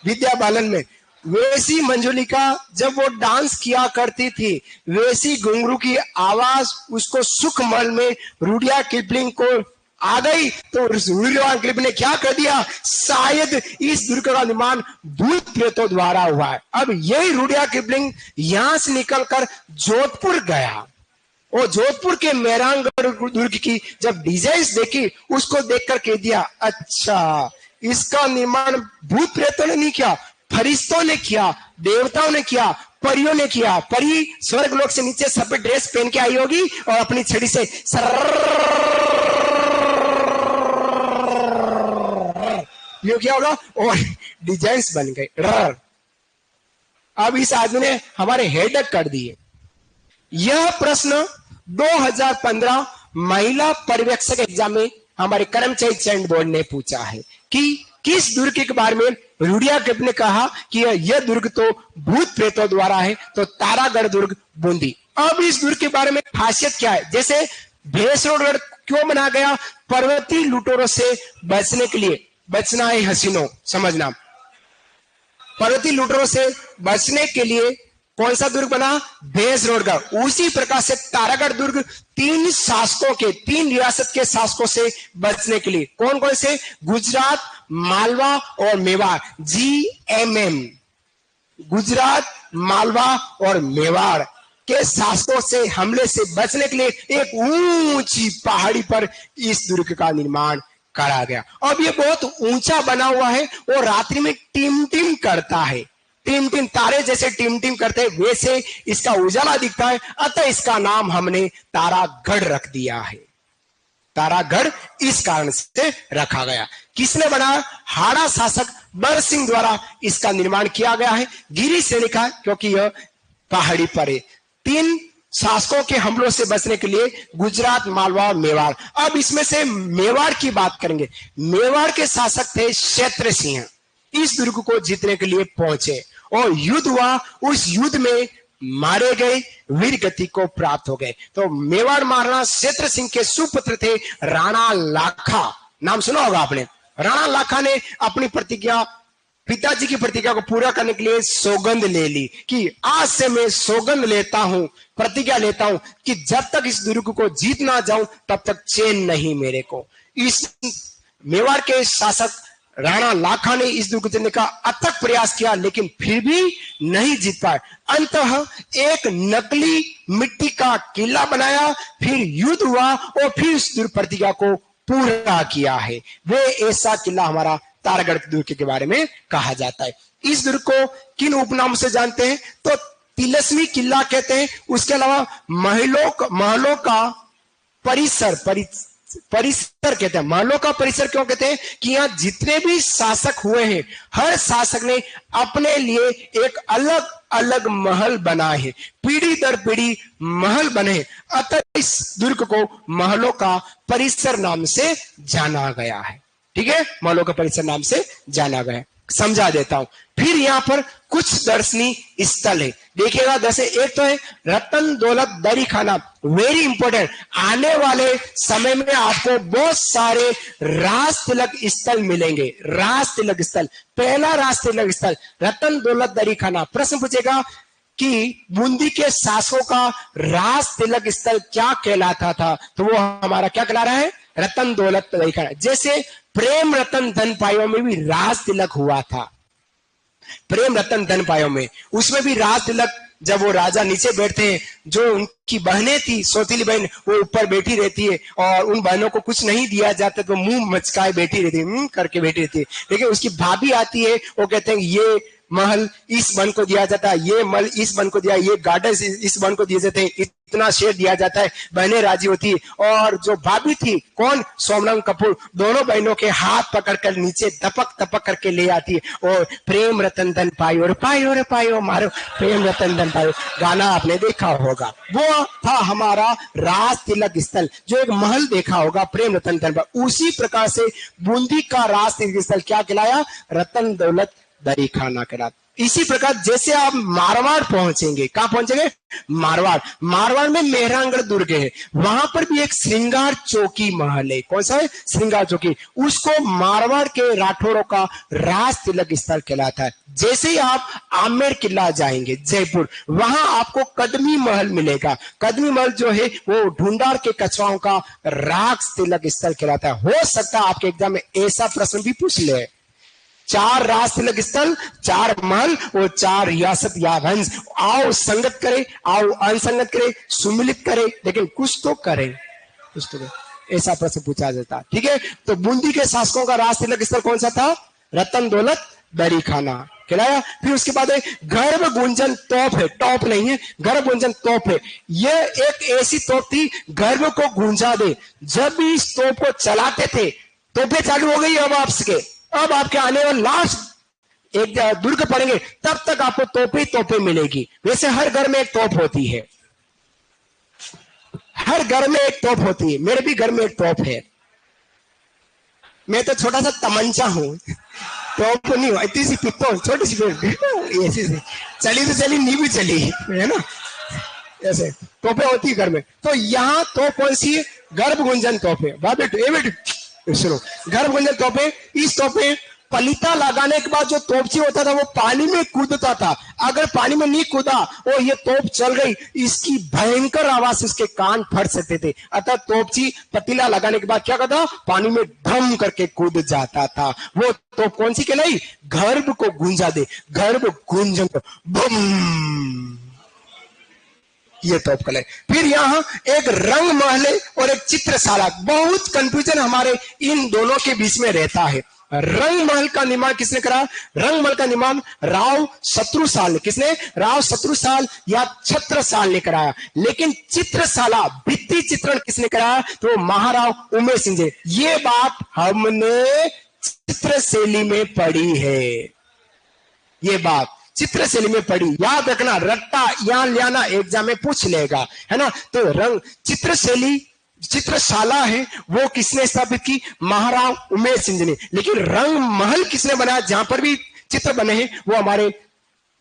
विद्या बालन में। वैसी मंजुलिका जब वो डांस किया करती थी, वैसी घुंघरू की आवाज उसको सुख महल में रुडयार्ड किपलिंग को आ गई। तो रुडयार्ड किपलिंग ने क्या कर दिया? शायद इस दुर्ग का निर्माण भूत प्रेतों द्वारा हुआ है। अब यही रुडयार्ड किपलिंग यहां से निकलकर जोधपुर गया और जोधपुर के मेहरानगढ़ दुर्ग की जब डिजाइन देखी, उसको देखकर कह दिया, अच्छा इसका निर्माण भूत प्रेतों ने नहीं किया, फरिश्तों ने किया, देवताओं ने किया, परियों ने किया। परी स्वर्ग लोक से नीचे सफेद ड्रेस पहन के आई होगी और अपनी छड़ी से ये क्या होगा और डिजाइन्स बन गए। अब इस आदमी ने हमारे हेडक कर दिए। यह प्रश्न 2015 महिला पर्यवेक्षक एग्जाम में हमारे कर्मचारी चयन बोर्ड ने पूछा है कि किस दुर्ग के बारे में रुडयार्ड किपलिंग ने कहा कि यह दुर्ग तो भूत प्रेतों द्वारा है, तो तारागढ़ दुर्ग बूंदी। अब इस दुर्ग के बारे में खासियत क्या है? जैसे भैंसरोडगढ़ क्यों बना गया? पर्वतीय लुटेरों से बचने के लिए, बचना है हसीनों, समझना, पर्वतीय लुटेरों से बचने के लिए कौन सा दुर्ग बना? भैंसरोडगढ़। उसी प्रकार से तारागढ़ दुर्ग तीन शासकों के, तीन रियासत के शासकों से बचने के लिए, कौन कौन से? गुजरात, मालवा और मेवाड़, GMM, गुजरात, मालवा और मेवाड़ के शासकों से हमले से बचने के लिए एक ऊंची पहाड़ी पर इस दुर्ग का निर्माण करा गया। अब ये बहुत ऊंचा बना हुआ है और रात्रि में टिम टिम करता है, टिम टिम, तारे जैसे टिम टिम करते हैं वैसे इसका उजाला दिखता है, अतः इसका नाम हमने तारागढ़ रख दिया है। तारागढ़ इस कारण से रखा गया। किसने बनाया? हाड़ा शासक बर सिंह द्वारा इसका निर्माण किया गया है। गिरी श्रेणी का, क्योंकि यह पहाड़ी पर है। तीन शासकों के हमलों से बचने के लिए गुजरात, मालवा और मेवाड़। अब इसमें से मेवाड़ की बात करेंगे। मेवाड़ के शासक थे क्षेत्र सिंह। इस दुर्ग को जीतने के लिए पहुंचे और युद्ध हुआ। उस युद्ध में मारे गए, वीर गति को प्राप्त हो गए। तो मेवाड़ महाराणा क्षेत्र सिंह के सुपुत्र थे राणा लाखा। नाम सुना होगा आपने। राणा लाखा ने अपनी प्रतिज्ञा, पिताजी की प्रतिज्ञा को पूरा करने के लिए सौगंध ले ली कि आज से मैं सौगंध लेता हूं, प्रतिज्ञा लेता हूं कि जब तक इस दुर्ग को जीत ना जाऊं तब तक चैन नहीं मेरे को। इस मेवाड़ के शासक राणा लाखा ने इस दुर्ग जीतने का अथक प्रयास किया, लेकिन फिर भी नहीं जीत पाए। अंततः एक नकली मिट्टी का किला बनाया, फिर युद्ध हुआ और फिर उस दुर्ग प्रतिज्ञा को पूरा किया है। वे ऐसा किला हमारा तारागढ़ दुर्ग के बारे में कहा जाता है। इस दुर्ग को किन उपनाम से जानते हैं? तो तिलस्मी किला कहते हैं। उसके अलावा महलों का परिसर, परिसर कहते हैं। महलों का परिसर क्यों कहते हैं कि यहाँ जितने भी शासक हुए हैं, हर शासक ने अपने लिए एक अलग अलग महल बनाए हैं, पीढ़ी दर पीढ़ी महल बने। अतः इस दुर्ग को महलों का परिसर नाम से जाना गया है। ठीक है, महलों का परिसर नाम से जाना गया है। समझा देता हूं। फिर यहाँ पर कुछ दर्शनीय स्थल है, देखिएगा। जैसे एक तो है रतन दौलत दरी खाना, वेरी इंपॉर्टेंट। आने वाले समय में आपको बहुत सारे राज तिलक स्थल मिलेंगे। राज तिलक स्थल, पहला राज तिलक स्थल रतन दौलत दरी खाना। प्रश्न पूछेगा कि बूंदी के शासकों का राज तिलक स्थल क्या कहलाता था, तो वो हमारा क्या कहला रहा है, रतन दौलत दरी खाना। जैसे प्रेम रतन धन पायो में भी राज तिलक हुआ था। प्रेम रतन धन पायो में, उसमें भी राज तिलक, जब वो राजा नीचे बैठते हैं, जो उनकी बहनें थी, सौतीली बहन, वो ऊपर बैठी रहती है और उन बहनों को कुछ नहीं दिया जाता तो मुंह मचकाए बैठी रहती है, करके बैठी रहती है। लेकिन उसकी भाभी आती है, वो कहते हैं ये महल इस वन को दिया जाता है, ये महल इस वन को दिया, ये गार्डन इस वन को दिए जाते हैं, इतना शेयर दिया जाता है। बहनें राजी होती है। और जो भाभी थी, कौन, सोमनाथ कपूर, दोनों बहनों के हाथ पकड़कर नीचे धपक धपक करके ले आती है और प्रेम रतन धन पायो रे पायो रे पायो मारो, प्रेम रतन धन पायो गाना आपने देखा होगा। वो था हमारा राज तिलक स्थल, जो एक महल देखा होगा, प्रेम रतन धन पायो। उसी प्रकार से बूंदी का राज तिलक स्थल क्या कहलाया, रतन दौलत दरी खाना कहलाता। इसी प्रकार जैसे आप मारवाड़ पहुंचेंगे, कहां पहुंचेंगे, मारवाड़। मारवाड़ में मेहरानगढ़ दुर्ग है, वहां पर भी एक श्रृंगार चौकी महल है। कौन सा है, श्रृंगार चौकी। उसको मारवाड़ के राठौड़ों का राज तिलक स्थल कहलाता है। जैसे ही आप आमेर किला जाएंगे जयपुर, वहां आपको कदमी महल मिलेगा। कदमी महल जो है वो ढूंढार के कछुआओं का राज तिलक स्थल कहलाता है। हो सकता है आपके एग्जाम में ऐसा प्रश्न भी पूछ ले, 4 राज तिलक स्थल, 4 महल और 4 रियासत या वंश। आओ संगत करे, आओ अनसंगत करे, सुमिलित करे, लेकिन कुछ तो करे, कुछ तो करे। ऐसा प्रश्न पूछा जाता है। ठीक है, तो बूंदी के शासकों का राज तिलक स्थल कौन सा था, रतन दौलत दरी खाना कहलाया। फिर उसके बाद गर्भ गुंजन तोप है, टॉप नहीं है, गर्भ गुंजन तोप है। ये एक ऐसी तोप थी, गर्भ को गूंजा दे। जब भी इस तोप को चलाते थे, तोपें चालू हो गई। अब आपके आने वाले लास्ट एक दुर्ग पड़ेंगे, तब तक आपको तोपे मिलेगी। वैसे हर घर में एक तोप होती है, हर घर में एक तोप होती है। मेरे भी घर में एक तोप है। मैं तो छोटा सा तमंचा हूं, तोप नहीं हो, इतनी सी पिस्तौल, छोटी सी ऐसी सी चली तो चली, नहीं भी चली, है ना। ऐसे तोपे होती है घर में। तो यहाँ तोप कौन सी है, गर्भ गुंजन तोप है। वाह बेटू, ए बेटू सुनो, गर्भ गुंजन तोपे। इस तोपे पलीता लगाने के बाद जो तोपची होता था वो पानी में कूदता था। अगर पानी में नहीं कूदा और ये तोप चल गई, इसकी भयंकर आवाज से उसके कान फट सकते थे। अतः तोपची पतीला लगाने के बाद क्या करता, पानी में धम करके कूद जाता था। वो तोप कौन सी कहलाई, गर्भ को गूंजा दे, गर्भ गुंजन बम, ये तोप कला। फिर यहाँ एक रंग महल और एक चित्रशाला। बहुत कंफ्यूजन हमारे इन दोनों के बीच में रहता है। रंग महल का निर्माण किसने करा, रंग महल का निर्माण राव शत्रुसाल ने, किसने, राव शत्रुसाल या छत्रसाल ने कराया। लेकिन चित्रशाला, भित्ति चित्रण किसने कराया, तो महाराव उमेश सिंह जी। ये बात हमने चित्रशैली में पढ़ी है, ये बात चित्रशैली में पढ़ी, याद रखना। रट्टा यहां ले आना, एग्जाम में पूछ लेगा, है ना। तो रंग चित्रशैली, चित्रशाला है वो किसने स्थापित की, महाराव उमेश सिंह ने। लेकिन रंग महल किसने बनाया, जहां पर भी चित्र बने हैं वो हमारे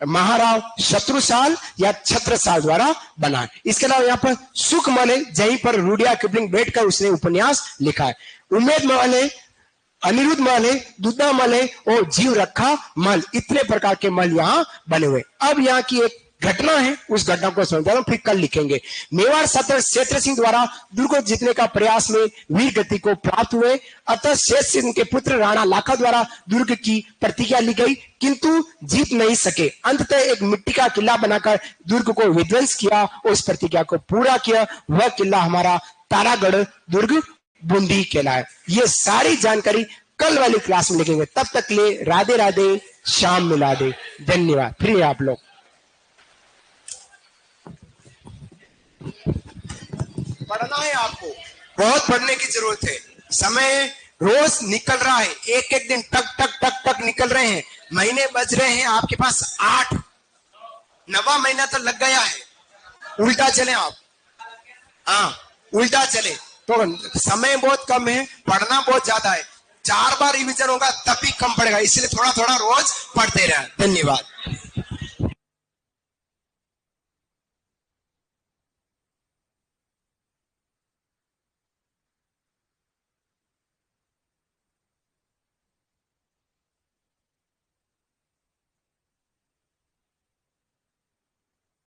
महाराव शत्रुसाल या छत्रसाल द्वारा बना। इसके अलावा यहाँ पर सुख महल है, जहीं पर रुडियार्ड किपलिंग बैठकर उसने उपन्यास लिखा है। उमेद महल है, अनिरुद्ध महल है, दुद्धा महल है और जीव रखा महल। इतने प्रकार के महल यहाँ बने हुए। अब यहाँ की एक घटना है, उस घटना को समझा रहा हूं, फिर कल लिखेंगे। मेवाड़ सत्र क्षेत्र सिंह द्वारा दुर्ग को जीतने का प्रयास में वीर गति को प्राप्त हुए। अतः शेष सिंह के पुत्र राणा लाखा द्वारा दुर्ग की प्रतिज्ञा ली गई, किंतु जीत नहीं सके। अंततः एक मिट्टी का किला बनाकर दुर्ग को विध्वंस किया और उस प्रतिज्ञा को पूरा किया। वह किला हमारा तारागढ़ दुर्ग बूंदी कहलाए। ये सारी जानकारी कल वाली क्लास में लिखेंगे। तब तक के लिए राधे राधे, शाम मिला दे, धन्यवाद। फिर आप लोग पढ़ना है आपको। बहुत पढ़ने की जरूरत है। समय रोज निकल रहा है, एक एक दिन टक टक टक टक निकल रहे हैं, महीने बज रहे हैं, आपके पास 8 नवा महीना तो लग गया है। उल्टा चले आप, हाँ उल्टा चले तो समय बहुत कम है, पढ़ना बहुत ज्यादा है। 4 बार रिवीजन होगा तभी कम पड़ेगा, इसलिए थोड़ा थोड़ा रोज पढ़ते रहे। धन्यवाद।